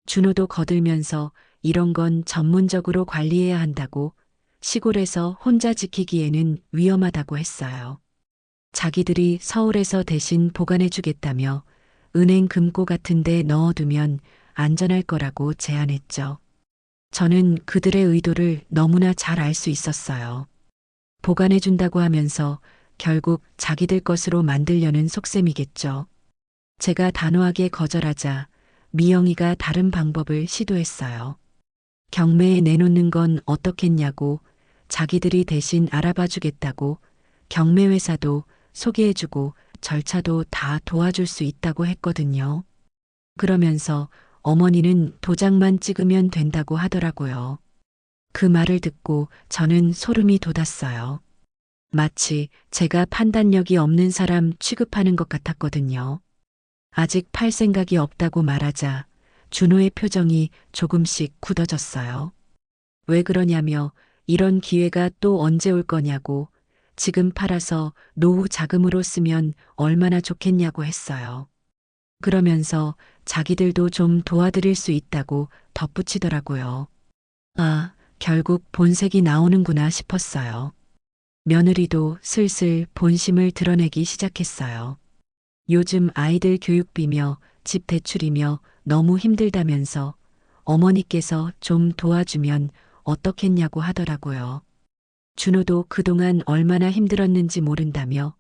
B: 준호도 거들면서 이런 건 전문적으로 관리해야 한다고 시골에서 혼자 지키기에는 위험하다고 했어요. 자기들이 서울에서 대신 보관해 주겠다며 은행 금고 같은 데 넣어두면 안전할 거라고 제안했죠. 저는 그들의 의도를 너무나 잘 알 수 있었어요. 보관해 준다고 하면서 결국 자기들 것으로 만들려는 속셈이겠죠. 제가 단호하게 거절하자 미영이가 다른 방법을 시도했어요. 경매에 내놓는 건 어떻겠냐고 자기들이 대신 알아봐 주겠다고 경매회사도 소개해주고 절차도 다 도와줄 수 있다고 했거든요. 그러면서 어머니는 도장만 찍으면 된다고 하더라고요. 그 말을 듣고 저는 소름이 돋았어요. 마치 제가 판단력이 없는 사람 취급하는 것 같았거든요. 아직 팔 생각이 없다고 말하자 준호의 표정이 조금씩 굳어졌어요. 왜 그러냐며 이런 기회가 또 언제 올 거냐고 지금 팔아서 노후 자금으로 쓰면 얼마나 좋겠냐고 했어요. 그러면서 자기들도 좀 도와드릴 수 있다고 덧붙이더라고요. 아, 결국 본색이 나오는구나 싶었어요. 며느리도 슬슬 본심을 드러내기 시작했어요. 요즘 아이들 교육비며 집 대출이며 너무 힘들다면서 어머니께서 좀 도와주면 어떻겠냐고 하더라고요. 준호도 그동안 얼마나 힘들었는지 모른다며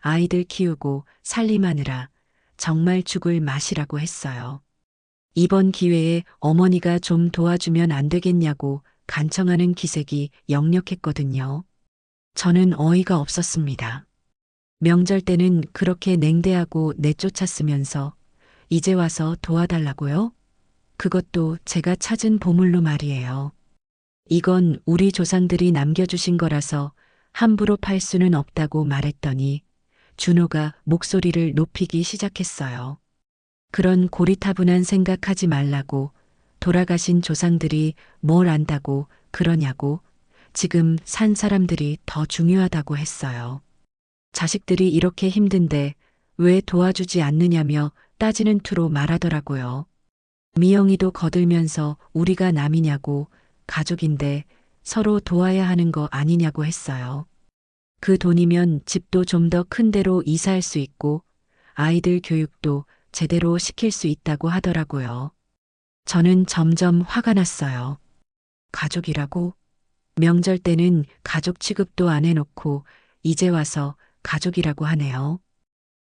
B: 아이들 키우고 살림하느라 정말 죽을 맛이라고 했어요. 이번 기회에 어머니가 좀 도와주면 안 되겠냐고 간청하는 기색이 역력했거든요. 저는 어이가 없었습니다. 명절 때는 그렇게 냉대하고 내쫓았으면서 이제 와서 도와달라고요? 그것도 제가 찾은 보물로 말이에요. 이건 우리 조상들이 남겨주신 거라서 함부로 팔 수는 없다고 말했더니 준호가 목소리를 높이기 시작했어요. 그런 고리타분한 생각하지 말라고 돌아가신 조상들이 뭘 안다고 그러냐고 지금 산 사람들이 더 중요하다고 했어요. 자식들이 이렇게 힘든데 왜 도와주지 않느냐며 따지는 투로 말하더라고요. 미영이도 거들면서 우리가 남이냐고 가족인데 서로 도와야 하는 거 아니냐고 했어요. 그 돈이면 집도 좀 더 큰 데로 이사할 수 있고 아이들 교육도 제대로 시킬 수 있다고 하더라고요. 저는 점점 화가 났어요. 가족이라고? 명절 때는 가족 취급도 안 해놓고 이제 와서 가족이라고 하네요.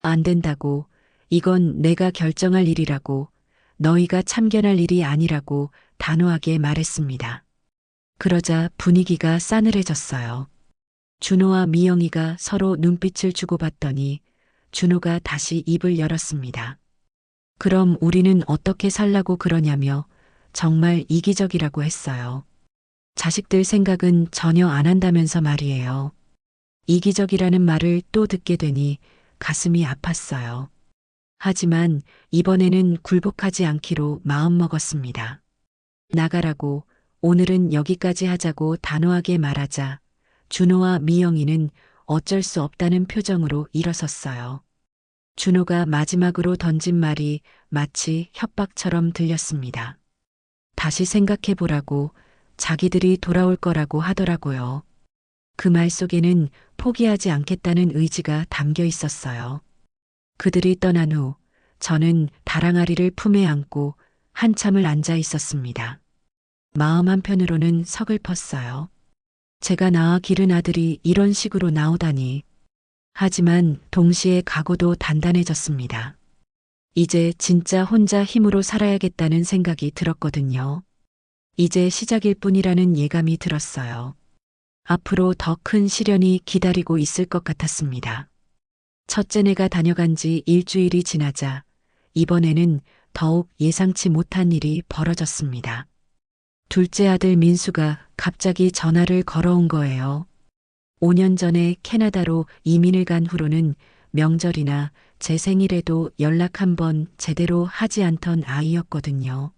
B: 안 된다고. 이건 내가 결정할 일이라고. 너희가 참견할 일이 아니라고 단호하게 말했습니다. 그러자 분위기가 싸늘해졌어요. 준호와 미영이가 서로 눈빛을 주고받더니 준호가 다시 입을 열었습니다. 그럼 우리는 어떻게 살라고 그러냐며 정말 이기적이라고 했어요. 자식들 생각은 전혀 안 한다면서 말이에요. 이기적이라는 말을 또 듣게 되니 가슴이 아팠어요. 하지만 이번에는 굴복하지 않기로 마음먹었습니다. 나가라고, 오늘은 여기까지 하자고 단호하게 말하자 준호와 미영이는 어쩔 수 없다는 표정으로 일어섰어요. 준호가 마지막으로 던진 말이 마치 협박처럼 들렸습니다. 다시 생각해보라고, 자기들이 돌아올 거라고 하더라고요. 그 말 속에는 포기하지 않겠다는 의지가 담겨 있었어요. 그들이 떠난 후 저는 다랑아리를 품에 안고 한참을 앉아 있었습니다. 마음 한편으로는 서글펐어요. 제가 낳아 기른 아들이 이런 식으로 나오다니. 하지만 동시에 각오도 단단해졌습니다. 이제 진짜 혼자 힘으로 살아야겠다는 생각이 들었거든요. 이제 시작일 뿐이라는 예감이 들었어요. 앞으로 더 큰 시련이 기다리고 있을 것 같았습니다. 첫째네가 다녀간 지 일주일이 지나자 이번에는 더욱 예상치 못한 일이 벌어졌습니다. 둘째 아들 민수가 갑자기 전화를 걸어온 거예요. 5년 전에 캐나다로 이민을 간 후로는 명절이나 제 생일에도 연락 한 번 제대로 하지 않던 아이였거든요.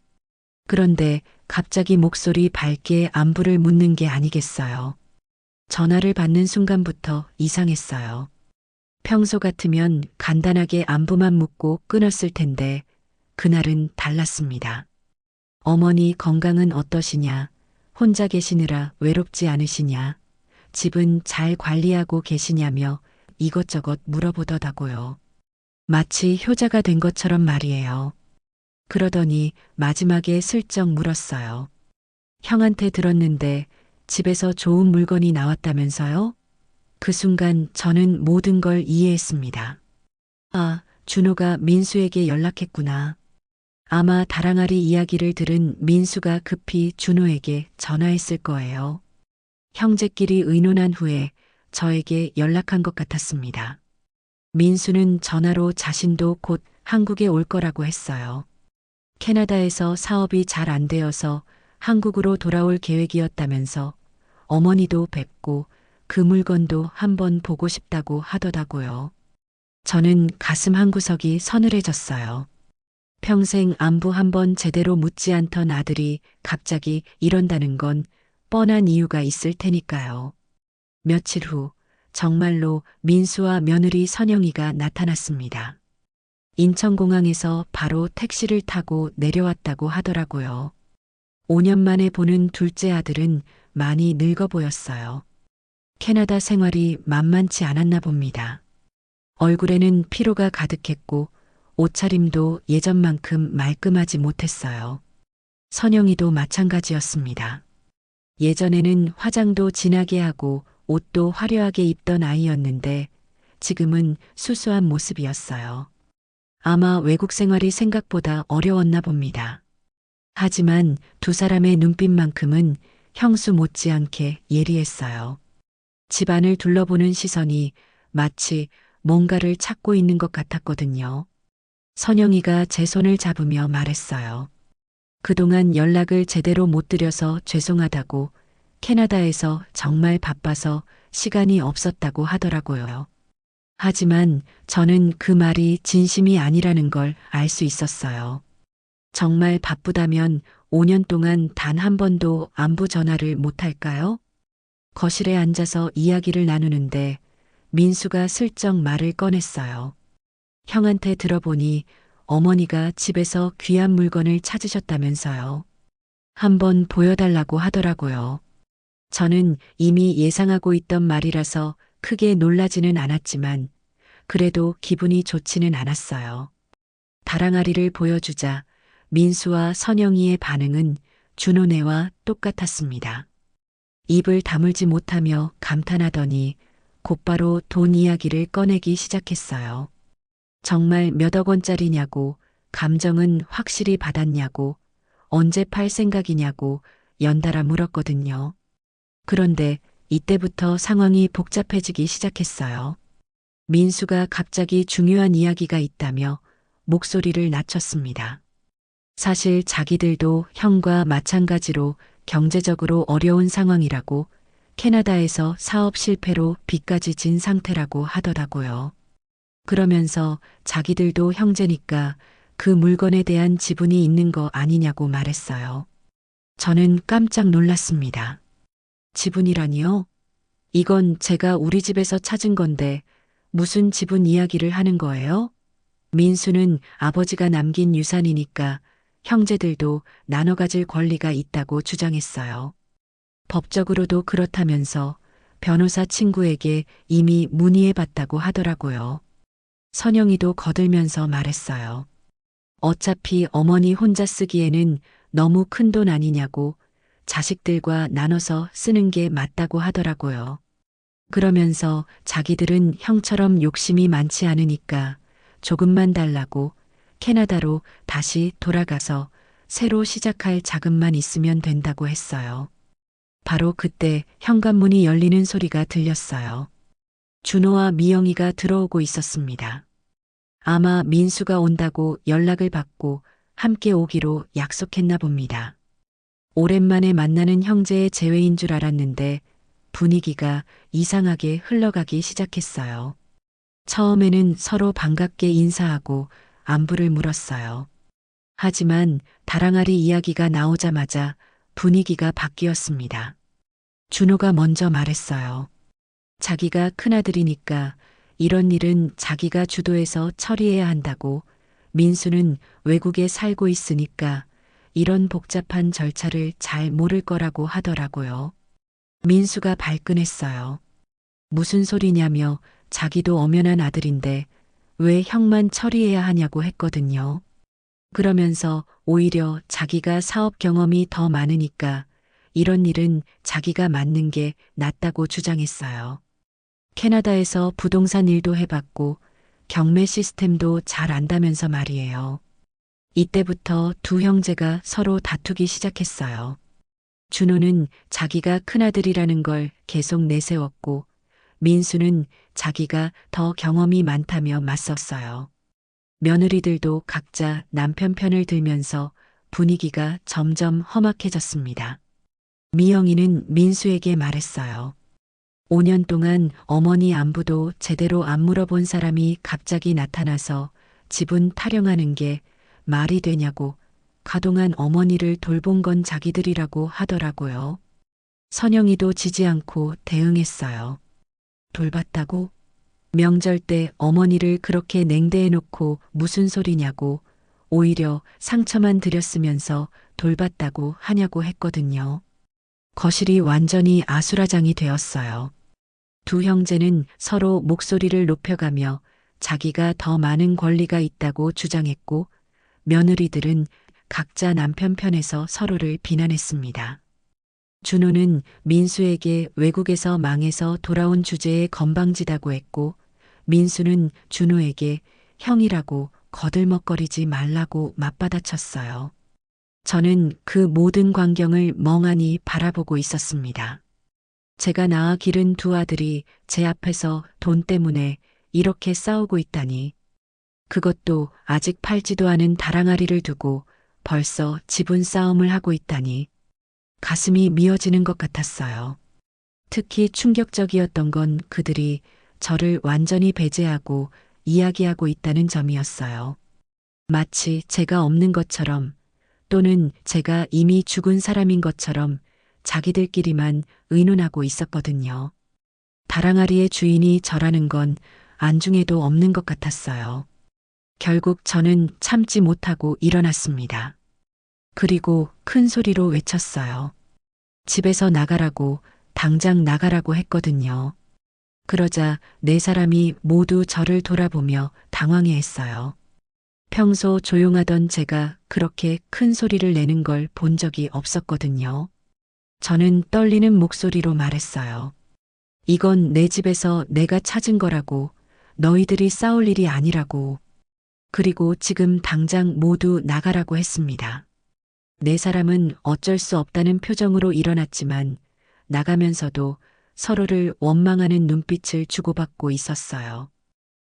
B: 그런데 갑자기 목소리 밝게 안부를 묻는 게 아니겠어요. 전화를 받는 순간부터 이상했어요. 평소 같으면 간단하게 안부만 묻고 끊었을 텐데 그날은 달랐습니다. 어머니 건강은 어떠시냐? 혼자 계시느라 외롭지 않으시냐? 집은 잘 관리하고 계시냐며 이것저것 물어보더라고요. 마치 효자가 된 것처럼 말이에요. 그러더니 마지막에 슬쩍 물었어요. 형한테 들었는데 집에서 좋은 물건이 나왔다면서요? 그 순간 저는 모든 걸 이해했습니다. 아, 준호가 민수에게 연락했구나. 아마 다랑아리 이야기를 들은 민수가 급히 준호에게 전화했을 거예요. 형제끼리 의논한 후에 저에게 연락한 것 같았습니다. 민수는 전화로 자신도 곧 한국에 올 거라고 했어요. 캐나다에서 사업이 잘 안 되어서 한국으로 돌아올 계획이었다면서 어머니도 뵙고 그 물건도 한번 보고 싶다고 하더라고요. 저는 가슴 한구석이 서늘해졌어요. 평생 안부 한번 제대로 묻지 않던 아들이 갑자기 이런다는 건 뻔한 이유가 있을 테니까요. 며칠 후 정말로 민수와 며느리 선영이가 나타났습니다. 인천공항에서 바로 택시를 타고 내려왔다고 하더라고요. 5년 만에 보는 둘째 아들은 많이 늙어 보였어요. 캐나다 생활이 만만치 않았나 봅니다. 얼굴에는 피로가 가득했고 옷차림도 예전만큼 말끔하지 못했어요. 선영이도 마찬가지였습니다. 예전에는 화장도 진하게 하고 옷도 화려하게 입던 아이였는데 지금은 수수한 모습이었어요. 아마 외국 생활이 생각보다 어려웠나 봅니다. 하지만 두 사람의 눈빛만큼은 형수 못지않게 예리했어요. 집안을 둘러보는 시선이 마치 뭔가를 찾고 있는 것 같았거든요. 선영이가 제 손을 잡으며 말했어요. 그동안 연락을 제대로 못 드려서 죄송하다고, 캐나다에서 정말 바빠서 시간이 없었다고 하더라고요. 하지만 저는 그 말이 진심이 아니라는 걸 알 수 있었어요. 정말 바쁘다면 5년 동안 단 한 번도 안부 전화를 못 할까요? 거실에 앉아서 이야기를 나누는데 민수가 슬쩍 말을 꺼냈어요. 형한테 들어보니 어머니가 집에서 귀한 물건을 찾으셨다면서요. 한번 보여달라고 하더라고요. 저는 이미 예상하고 있던 말이라서 크게 놀라지는 않았지만 그래도 기분이 좋지는 않았어요. 다랑아리를 보여주자 민수와 선영이의 반응은 준호네와 똑같았습니다. 입을 다물지 못하며 감탄하더니 곧바로 돈 이야기를 꺼내기 시작했어요. 정말 몇억 원짜리냐고, 감정은 확실히 받았냐고, 언제 팔 생각이냐고 연달아 물었거든요. 그런데 이때부터 상황이 복잡해지기 시작했어요. 민수가 갑자기 중요한 이야기가 있다며 목소리를 낮췄습니다. 사실 자기들도 형과 마찬가지로 경제적으로 어려운 상황이라고, 캐나다에서 사업 실패로 빚까지 진 상태라고 하더라고요. 그러면서 자기들도 형제니까 그 물건에 대한 지분이 있는 거 아니냐고 말했어요. 저는 깜짝 놀랐습니다. 지분이라니요? 이건 제가 우리 집에서 찾은 건데 무슨 지분 이야기를 하는 거예요? 민수는 아버지가 남긴 유산이니까 형제들도 나눠 가질 권리가 있다고 주장했어요. 법적으로도 그렇다면서 변호사 친구에게 이미 문의해봤다고 하더라고요. 선영이도 거들면서 말했어요. 어차피 어머니 혼자 쓰기에는 너무 큰 돈 아니냐고, 자식들과 나눠서 쓰는 게 맞다고 하더라고요. 그러면서 자기들은 형처럼 욕심이 많지 않으니까 조금만 달라고, 캐나다로 다시 돌아가서 새로 시작할 자금만 있으면 된다고 했어요. 바로 그때 현관문이 열리는 소리가 들렸어요. 준호와 미영이가 들어오고 있었습니다. 아마 민수가 온다고 연락을 받고 함께 오기로 약속했나 봅니다. 오랜만에 만나는 형제의 재회인 줄 알았는데 분위기가 이상하게 흘러가기 시작했어요. 처음에는 서로 반갑게 인사하고 안부를 물었어요. 하지만 다랑아리 이야기가 나오자마자 분위기가 바뀌었습니다. 준호가 먼저 말했어요. 자기가 큰아들이니까 이런 일은 자기가 주도해서 처리해야 한다고, 민수는 외국에 살고 있으니까 이런 복잡한 절차를 잘 모를 거라고 하더라고요. 민수가 발끈했어요. 무슨 소리냐며 자기도 엄연한 아들인데 왜 형만 처리해야 하냐고 했거든요. 그러면서 오히려 자기가 사업 경험이 더 많으니까 이런 일은 자기가 맡는 게 낫다고 주장했어요. 캐나다에서 부동산 일도 해봤고 경매 시스템도 잘 안다면서 말이에요. 이때부터 두 형제가 서로 다투기 시작했어요. 준호는 자기가 큰아들이라는 걸 계속 내세웠고 민수는 자기가 더 경험이 많다며 맞섰어요. 며느리들도 각자 남편 편을 들면서 분위기가 점점 험악해졌습니다. 미영이는 민수에게 말했어요. 5년 동안 어머니 안부도 제대로 안 물어본 사람이 갑자기 나타나서 지분 타령하는 게 말이 되냐고, 가동한 어머니를 돌본 건 자기들이라고 하더라고요. 선영이도 지지 않고 대응했어요. 돌봤다고? 명절 때 어머니를 그렇게 냉대해놓고 무슨 소리냐고, 오히려 상처만 드렸으면서 돌봤다고 하냐고 했거든요. 거실이 완전히 아수라장이 되었어요. 두 형제는 서로 목소리를 높여가며 자기가 더 많은 권리가 있다고 주장했고, 며느리들은 각자 남편 편에서 서로를 비난했습니다. 준호는 민수에게 외국에서 망해서 돌아온 주제에 건방지다고 했고, 민수는 준호에게 형이라고 거들먹거리지 말라고 맞받아쳤어요. 저는 그 모든 광경을 멍하니 바라보고 있었습니다. 제가 낳아 기른 두 아들이 제 앞에서 돈 때문에 이렇게 싸우고 있다니. 그것도 아직 팔지도 않은 다랑아리를 두고 벌써 지분 싸움을 하고 있다니. 가슴이 미어지는 것 같았어요. 특히 충격적이었던 건 그들이 저를 완전히 배제하고 이야기하고 있다는 점이었어요. 마치 제가 없는 것처럼, 또는 제가 이미 죽은 사람인 것처럼 자기들끼리만 의논하고 있었거든요. 다랑아리의 주인이 저라는 건 안중에도 없는 것 같았어요. 결국 저는 참지 못하고 일어났습니다. 그리고 큰 소리로 외쳤어요. 집에서 나가라고, 당장 나가라고 했거든요. 그러자 네 사람이 모두 저를 돌아보며 당황해했어요. 평소 조용하던 제가 그렇게 큰 소리를 내는 걸 본 적이 없었거든요. 저는 떨리는 목소리로 말했어요. 이건 내 집에서 내가 찾은 거라고, 너희들이 싸울 일이 아니라고. 그리고 지금 당장 모두 나가라고 했습니다. 네 사람은 어쩔 수 없다는 표정으로 일어났지만 나가면서도 서로를 원망하는 눈빛을 주고받고 있었어요.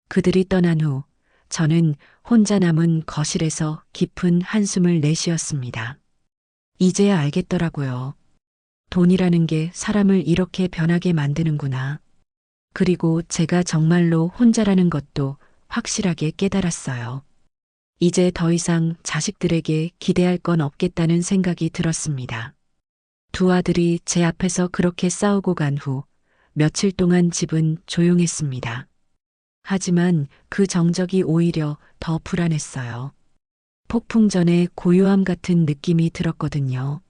B: 그들이 떠난 후 저는 혼자 남은 거실에서 깊은 한숨을 내쉬었습니다. 이제야 알겠더라고요. 돈이라는 게 사람을 이렇게 변하게 만드는구나. 그리고 제가 정말로 혼자라는 것도 확실하게 깨달았어요. 이제 더 이상 자식들에게 기대할 건 없겠다는 생각이 들었습니다. 두 아들이 제 앞에서 그렇게 싸우고 간 후 며칠 동안 집은 조용했습니다. 하지만 그 정적이 오히려 더 불안했어요. 폭풍 전의 고요함 같은 느낌이 들었거든요.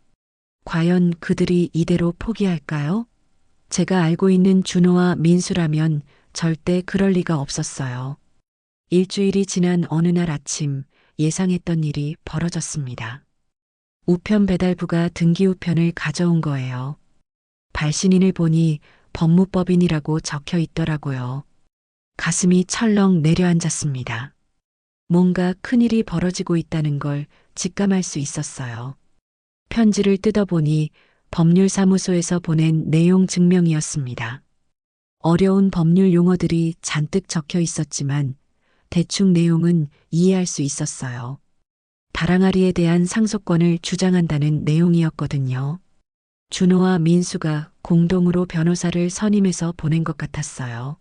B: 과연 그들이 이대로 포기할까요? 제가 알고 있는 준호와 민수라면 절대 그럴 리가 없었어요. 일주일이 지난 어느 날 아침 예상했던 일이 벌어졌습니다. 우편 배달부가 등기우편을 가져온 거예요. 발신인을 보니 법무법인이라고 적혀 있더라고요. 가슴이 철렁 내려앉았습니다. 뭔가 큰일이 벌어지고 있다는 걸 직감할 수 있었어요. 편지를 뜯어보니 법률사무소에서 보낸 내용 증명이었습니다. 어려운 법률 용어들이 잔뜩 적혀 있었지만 대충 내용은 이해할 수 있었어요. 다랑아리에 대한 상속권을 주장한다는 내용이었거든요. 준호와 민수가 공동으로 변호사를 선임해서 보낸 것 같았어요.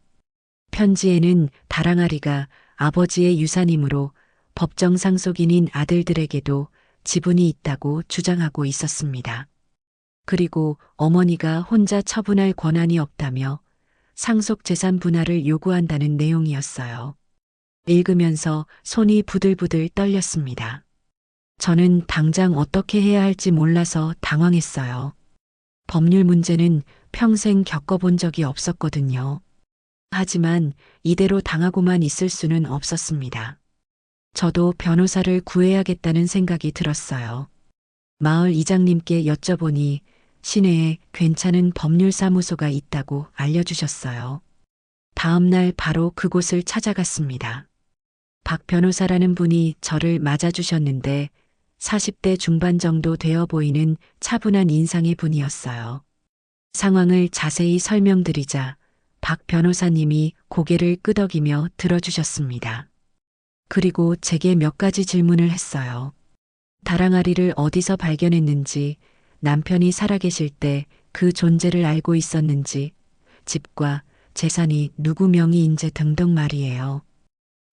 B: 편지에는 다랑아리가 아버지의 유산이므로 법정 상속인인 아들들에게도 지분이 있다고 주장하고 있었습니다. 그리고 어머니가 혼자 처분할 권한이 없다며 상속 재산 분할을 요구한다는 내용이었어요. 읽으면서 손이 부들부들 떨렸습니다. 저는 당장 어떻게 해야 할지 몰라서 당황했어요. 법률 문제는 평생 겪어본 적이 없었거든요. 하지만 이대로 당하고만 있을 수는 없었습니다. 저도 변호사를 구해야겠다는 생각이 들었어요. 마을 이장님께 여쭤보니 시내에 괜찮은 법률사무소가 있다고 알려주셨어요. 다음 날 바로 그곳을 찾아갔습니다. 박 변호사라는 분이 저를 맞아주셨는데 40대 중반 정도 되어 보이는 차분한 인상의 분이었어요. 상황을 자세히 설명드리자 박 변호사님이 고개를 끄덕이며 들어주셨습니다. 그리고 제게 몇 가지 질문을 했어요. 다랑아리를 어디서 발견했는지, 남편이 살아계실 때 그 존재를 알고 있었는지, 집과 재산이 누구 명의인지 등등 말이에요.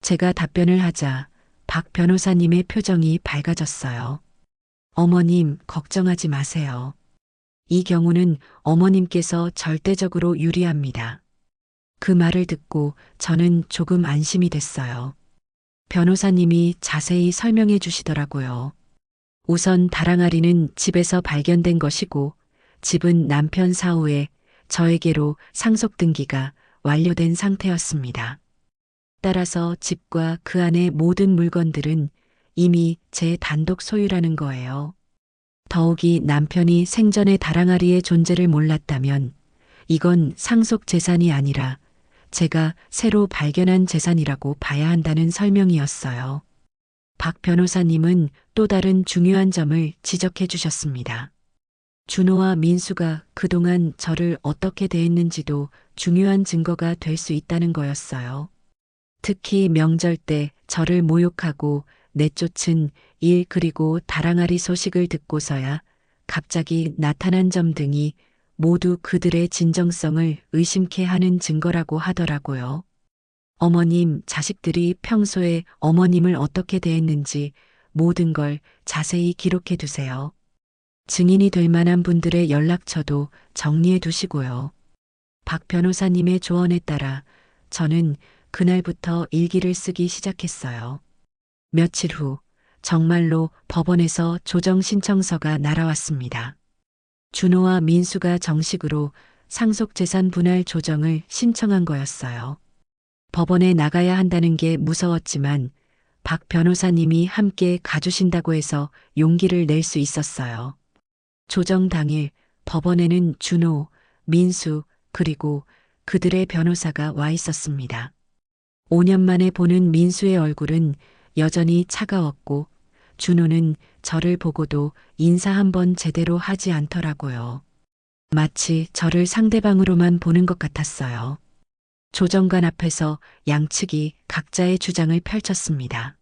B: 제가 답변을 하자 박 변호사님의 표정이 밝아졌어요. 어머님, 걱정하지 마세요. 이 경우는 어머님께서 절대적으로 유리합니다. 그 말을 듣고 저는 조금 안심이 됐어요. 변호사님이 자세히 설명해 주시더라고요. 우선 다랑아리는 집에서 발견된 것이고 집은 남편 사후에 저에게로 상속 등기가 완료된 상태였습니다. 따라서 집과 그 안의 모든 물건들은 이미 제 단독 소유라는 거예요. 더욱이 남편이 생전에 다랑아리의 존재를 몰랐다면 이건 상속 재산이 아니라 제가 새로 발견한 재산이라고 봐야 한다는 설명이었어요. 박 변호사님은 또 다른 중요한 점을 지적해 주셨습니다. 준호와 민수가 그동안 저를 어떻게 대했는지도 중요한 증거가 될 수 있다는 거였어요. 특히 명절 때 저를 모욕하고 내쫓은 일 그리고 다랑아리 소식을 듣고서야 갑자기 나타난 점 등이 모두 그들의 진정성을 의심케 하는 증거라고 하더라고요. 어머님, 자식들이 평소에 어머님을 어떻게 대했는지 모든 걸 자세히 기록해 두세요. 증인이 될 만한 분들의 연락처도 정리해 두시고요. 박 변호사님의 조언에 따라 저는 그날부터 일기를 쓰기 시작했어요. 며칠 후 정말로 법원에서 조정 신청서가 날아왔습니다. 준호와 민수가 정식으로 상속재산 분할 조정을 신청한 거였어요. 법원에 나가야 한다는 게 무서웠지만 박 변호사님이 함께 가주신다고 해서 용기를 낼 수 있었어요. 조정 당일 법원에는 준호, 민수, 그리고 그들의 변호사가 와 있었습니다. 5년 만에 보는 민수의 얼굴은 여전히 차가웠고 준호는 저를 보고도 인사 한번 제대로 하지 않더라고요. 마치 저를 상대방으로만 보는 것 같았어요. 조정관 앞에서 양측이 각자의 주장을 펼쳤습니다.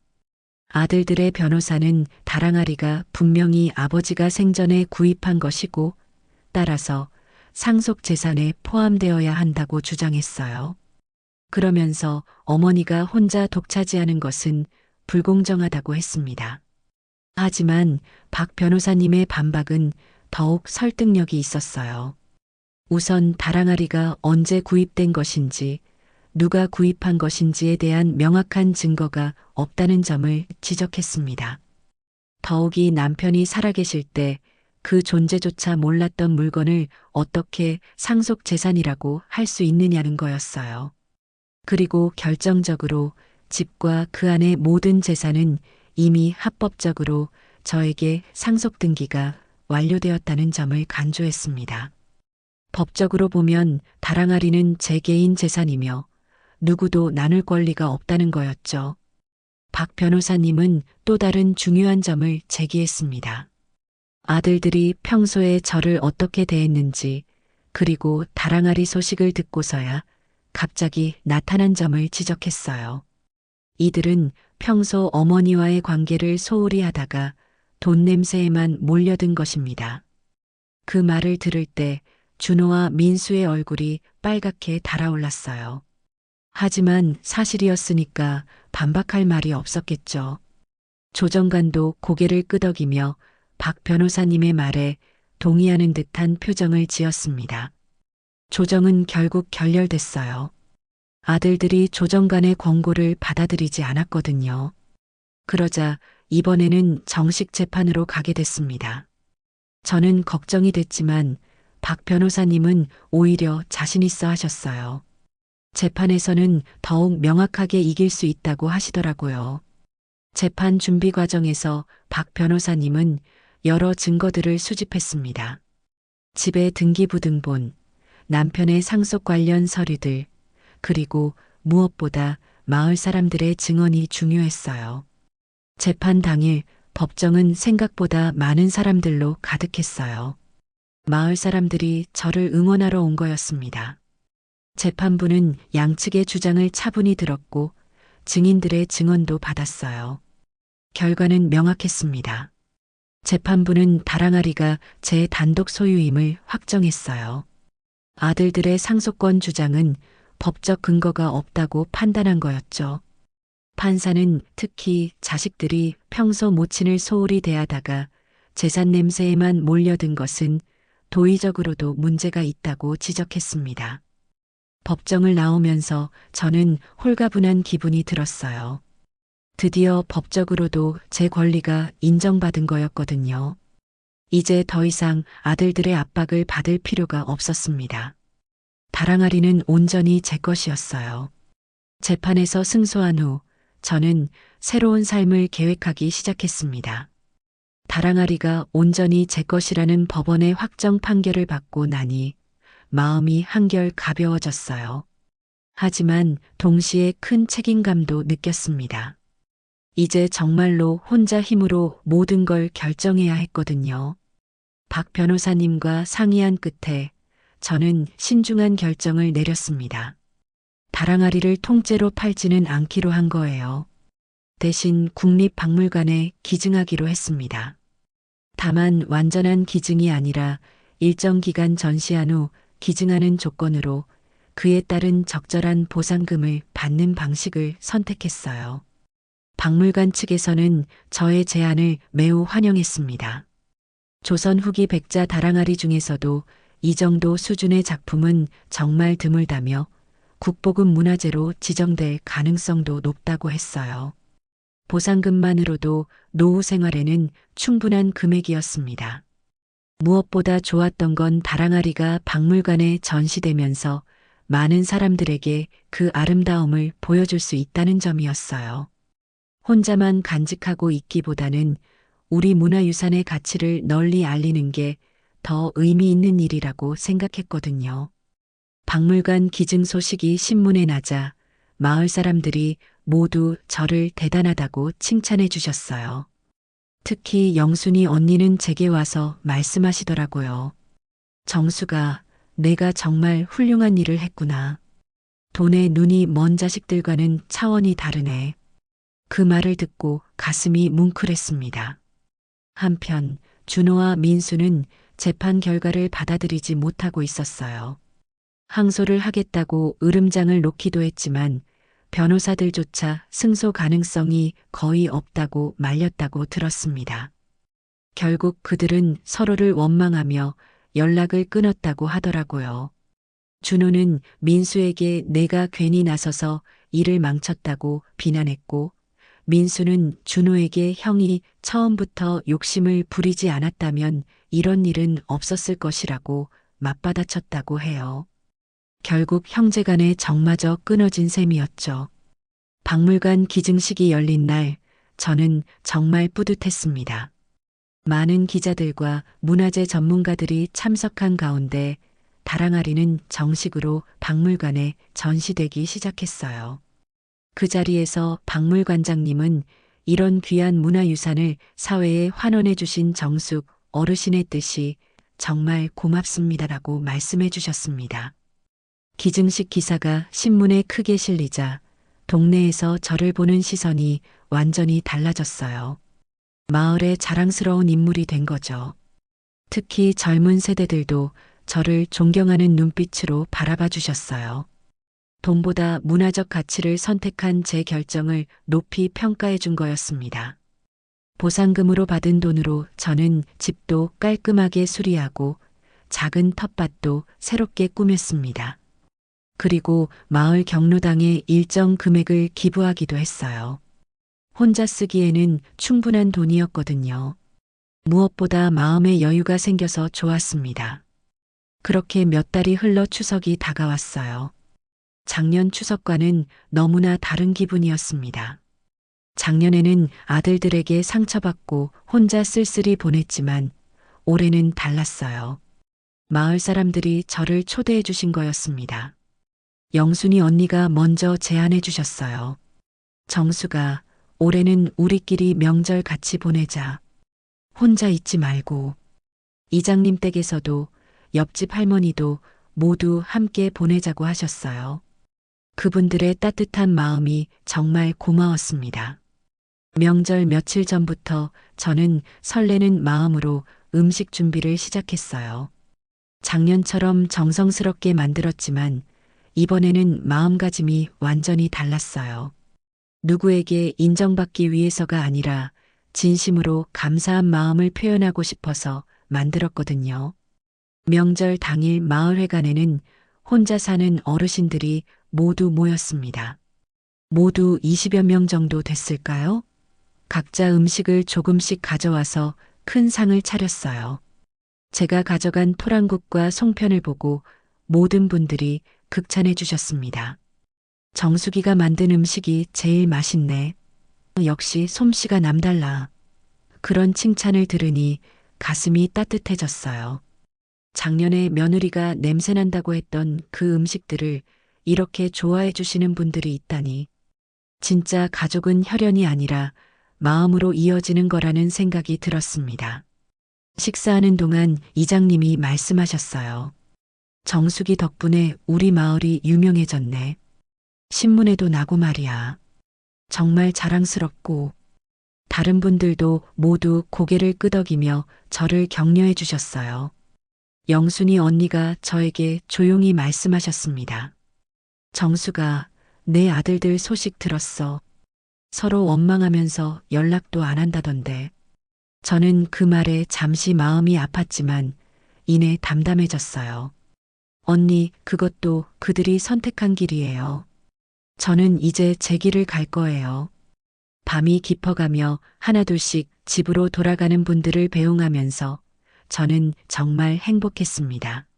B: 아들들의 변호사는 다랑아리가 분명히 아버지가 생전에 구입한 것이고 따라서 상속 재산에 포함되어야 한다고 주장했어요. 그러면서 어머니가 혼자 독차지하는 것은 불공정하다고 했습니다. 하지만 박 변호사님의 반박은 더욱 설득력이 있었어요. 우선 다랑아리가 언제 구입된 것인지, 누가 구입한 것인지에 대한 명확한 증거가 없다는 점을 지적했습니다. 더욱이 남편이 살아계실 때 그 존재조차 몰랐던 물건을 어떻게 상속 재산이라고 할 수 있느냐는 거였어요. 그리고 결정적으로 집과 그 안의 모든 재산은 이미 합법적으로 저에게 상속 등기가 완료되었다는 점을 강조했습니다. 법적으로 보면 다랑아리는 제 개인 재산이며 누구도 나눌 권리가 없다는 거였죠. 박 변호사님은 또 다른 중요한 점을 제기했습니다. 아들들이 평소에 저를 어떻게 대했는지, 그리고 다랑아리 소식을 듣고서야 갑자기 나타난 점을 지적했어요. 이들은 평소 어머니와의 관계를 소홀히 하다가 돈 냄새에만 몰려든 것입니다. 그 말을 들을 때 준호와 민수의 얼굴이 빨갛게 달아올랐어요. 하지만 사실이었으니까 반박할 말이 없었겠죠. 조정관도 고개를 끄덕이며 박 변호사님의 말에 동의하는 듯한 표정을 지었습니다. 조정은 결국 결렬됐어요. 아들들이 조정관의 권고를 받아들이지 않았거든요. 그러자 이번에는 정식 재판으로 가게 됐습니다. 저는 걱정이 됐지만 박 변호사님은 오히려 자신 있어 하셨어요. 재판에서는 더욱 명확하게 이길 수 있다고 하시더라고요. 재판 준비 과정에서 박 변호사님은 여러 증거들을 수집했습니다. 집의 등기부등본, 남편의 상속 관련 서류들, 그리고 무엇보다 마을 사람들의 증언이 중요했어요. 재판 당일 법정은 생각보다 많은 사람들로 가득했어요. 마을 사람들이 저를 응원하러 온 거였습니다. 재판부는 양측의 주장을 차분히 들었고 증인들의 증언도 받았어요. 결과는 명확했습니다. 재판부는 다랑아리가 제 단독 소유임을 확정했어요. 아들들의 상속권 주장은 법적 근거가 없다고 판단한 거였죠. 판사는 특히 자식들이 평소 모친을 소홀히 대하다가 재산 냄새에만 몰려든 것은 도의적으로도 문제가 있다고 지적했습니다. 법정을 나오면서 저는 홀가분한 기분이 들었어요. 드디어 법적으로도 제 권리가 인정받은 거였거든요. 이제 더 이상 아들들의 압박을 받을 필요가 없었습니다. 다랑아리는 온전히 제 것이었어요. 재판에서 승소한 후 저는 새로운 삶을 계획하기 시작했습니다. 다랑아리가 온전히 제 것이라는 법원의 확정 판결을 받고 나니 마음이 한결 가벼워졌어요. 하지만 동시에 큰 책임감도 느꼈습니다. 이제 정말로 혼자 힘으로 모든 걸 결정해야 했거든요. 박 변호사님과 상의한 끝에 저는 신중한 결정을 내렸습니다. 다랑아리를 통째로 팔지는 않기로 한 거예요. 대신 국립박물관에 기증하기로 했습니다. 다만 완전한 기증이 아니라 일정 기간 전시한 후 기증하는 조건으로 그에 따른 적절한 보상금을 받는 방식을 선택했어요. 박물관 측에서는 저의 제안을 매우 환영했습니다. 조선 후기 백자 다랑아리 중에서도 이 정도 수준의 작품은 정말 드물다며 국보급 문화재로 지정될 가능성도 높다고 했어요. 보상금만으로도 노후 생활에는 충분한 금액이었습니다. 무엇보다 좋았던 건 다랑아리가 박물관에 전시되면서 많은 사람들에게 그 아름다움을 보여줄 수 있다는 점이었어요. 혼자만 간직하고 있기보다는 우리 문화유산의 가치를 널리 알리는 게 더 의미 있는 일이라고 생각했거든요. 박물관 기증 소식이 신문에 나자 마을 사람들이 모두 저를 대단하다고 칭찬해 주셨어요. 특히 영순이 언니는 제게 와서 말씀하시더라고요. 정수가 내가 정말 훌륭한 일을 했구나. 돈에 눈이 먼 자식들과는 차원이 다르네. 그 말을 듣고 가슴이 뭉클했습니다. 한편 준호와 민수는 재판 결과를 받아들이지 못하고 있었어요. 항소를 하겠다고 으름장을 놓기도 했지만 변호사들조차 승소 가능성이 거의 없다고 말렸다고 들었습니다. 결국 그들은 서로를 원망하며 연락을 끊었다고 하더라고요. 준호는 민수에게 내가 괜히 나서서 일을 망쳤다고 비난했고, 민수는 준호에게 형이 처음부터 욕심을 부리지 않았다면 이런 일은 없었을 것이라고 맞받아쳤다고 해요. 결국 형제간의 정마저 끊어진 셈이었죠. 박물관 기증식이 열린 날 저는 정말 뿌듯했습니다. 많은 기자들과 문화재 전문가들이 참석한 가운데 다랑아리는 정식으로 박물관에 전시되기 시작했어요. 그 자리에서 박물관장님은 이런 귀한 문화유산을 사회에 환원해 주신 정숙 어르신의 뜻이 정말 고맙습니다라고 말씀해 주셨습니다. 기증식 기사가 신문에 크게 실리자 동네에서 저를 보는 시선이 완전히 달라졌어요. 마을의 자랑스러운 인물이 된 거죠. 특히 젊은 세대들도 저를 존경하는 눈빛으로 바라봐 주셨어요. 돈보다 문화적 가치를 선택한 제 결정을 높이 평가해 준 거였습니다. 보상금으로 받은 돈으로 저는 집도 깔끔하게 수리하고 작은 텃밭도 새롭게 꾸몄습니다. 그리고 마을 경로당에 일정 금액을 기부하기도 했어요. 혼자 쓰기에는 충분한 돈이었거든요. 무엇보다 마음의 여유가 생겨서 좋았습니다. 그렇게 몇 달이 흘러 추석이 다가왔어요. 작년 추석과는 너무나 다른 기분이었습니다. 작년에는 아들들에게 상처받고 혼자 쓸쓸히 보냈지만 올해는 달랐어요. 마을 사람들이 저를 초대해 주신 거였습니다. 영순이 언니가 먼저 제안해 주셨어요. 정수가 올해는 우리끼리 명절 같이 보내자. 혼자 있지 말고. 이장님 댁에서도 옆집 할머니도 모두 함께 보내자고 하셨어요. 그분들의 따뜻한 마음이 정말 고마웠습니다. 명절 며칠 전부터 저는 설레는 마음으로 음식 준비를 시작했어요. 작년처럼 정성스럽게 만들었지만 이번에는 마음가짐이 완전히 달랐어요. 누구에게 인정받기 위해서가 아니라 진심으로 감사한 마음을 표현하고 싶어서 만들었거든요. 명절 당일 마을회관에는 혼자 사는 어르신들이 모두 모였습니다. 모두 20여 명 정도 됐을까요? 각자 음식을 조금씩 가져와서 큰 상을 차렸어요. 제가 가져간 토랑국과 송편을 보고 모든 분들이 극찬해 주셨습니다. 정수기가 만든 음식이 제일 맛있네. 역시 솜씨가 남달라. 그런 칭찬을 들으니 가슴이 따뜻해졌어요. 작년에 며느리가 냄새난다고 했던 그 음식들을 이렇게 좋아해 주시는 분들이 있다니. 진짜 가족은 혈연이 아니라 마음으로 이어지는 거라는 생각이 들었습니다. 식사하는 동안 이장님이 말씀하셨어요. 정숙이 덕분에 우리 마을이 유명해졌네. 신문에도 나고 말이야. 정말 자랑스럽고. 다른 분들도 모두 고개를 끄덕이며 저를 격려해 주셨어요. 영순이 언니가 저에게 조용히 말씀하셨습니다. 정수가 내 아들들 소식 들었어. 서로 원망하면서 연락도 안 한다던데. 저는 그 말에 잠시 마음이 아팠지만 이내 담담해졌어요. 언니, 그것도 그들이 선택한 길이에요. 저는 이제 제 길을 갈 거예요. 밤이 깊어가며 하나둘씩 집으로 돌아가는 분들을 배웅하면서 저는 정말 행복했습니다.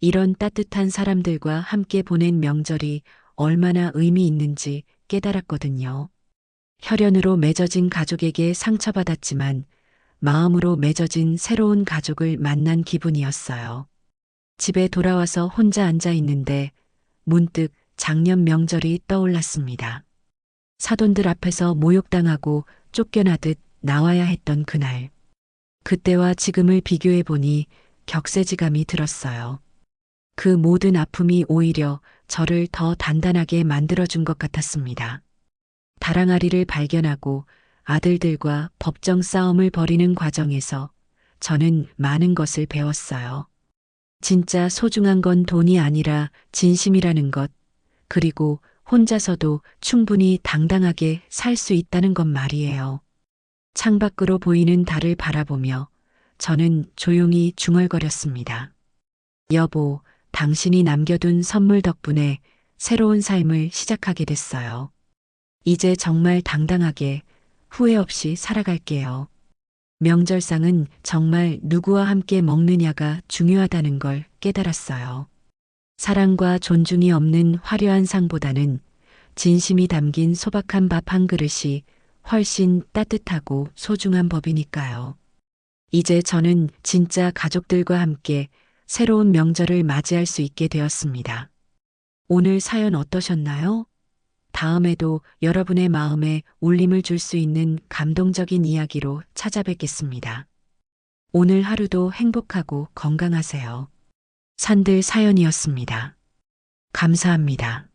B: 이런 따뜻한 사람들과 함께 보낸 명절이 얼마나 의미 있는지 깨달았거든요. 혈연으로 맺어진 가족에게 상처받았지만 마음으로 맺어진 새로운 가족을 만난 기분이었어요. 집에 돌아와서 혼자 앉아 있는데 문득 작년 명절이 떠올랐습니다. 사돈들 앞에서 모욕당하고 쫓겨나듯 나와야 했던 그날. 그때와 지금을 비교해 보니 격세지감이 들었어요. 그 모든 아픔이 오히려 저를 더 단단하게 만들어준 것 같았습니다. 다랑아리를 발견하고 아들들과 법정 싸움을 벌이는 과정에서 저는 많은 것을 배웠어요. 진짜 소중한 건 돈이 아니라 진심이라는 것, 그리고 혼자서도 충분히 당당하게 살 수 있다는 것 말이에요. 창밖으로 보이는 달을 바라보며 저는 조용히 중얼거렸습니다. 여보, 당신이 남겨둔 선물 덕분에 새로운 삶을 시작하게 됐어요. 이제 정말 당당하게 후회 없이 살아갈게요. 명절상은 정말 누구와 함께 먹느냐가 중요하다는 걸 깨달았어요. 사랑과 존중이 없는 화려한 상보다는 진심이 담긴 소박한 밥 한 그릇이 훨씬 따뜻하고 소중한 법이니까요. 이제 저는 진짜 가족들과 함께 새로운 명절을 맞이할 수 있게 되었습니다. 오늘 사연 어떠셨나요? 다음에도 여러분의 마음에 울림을 줄 수 있는 감동적인 이야기로 찾아뵙겠습니다. 오늘 하루도 행복하고 건강하세요. 산들 사연이었습니다. 감사합니다.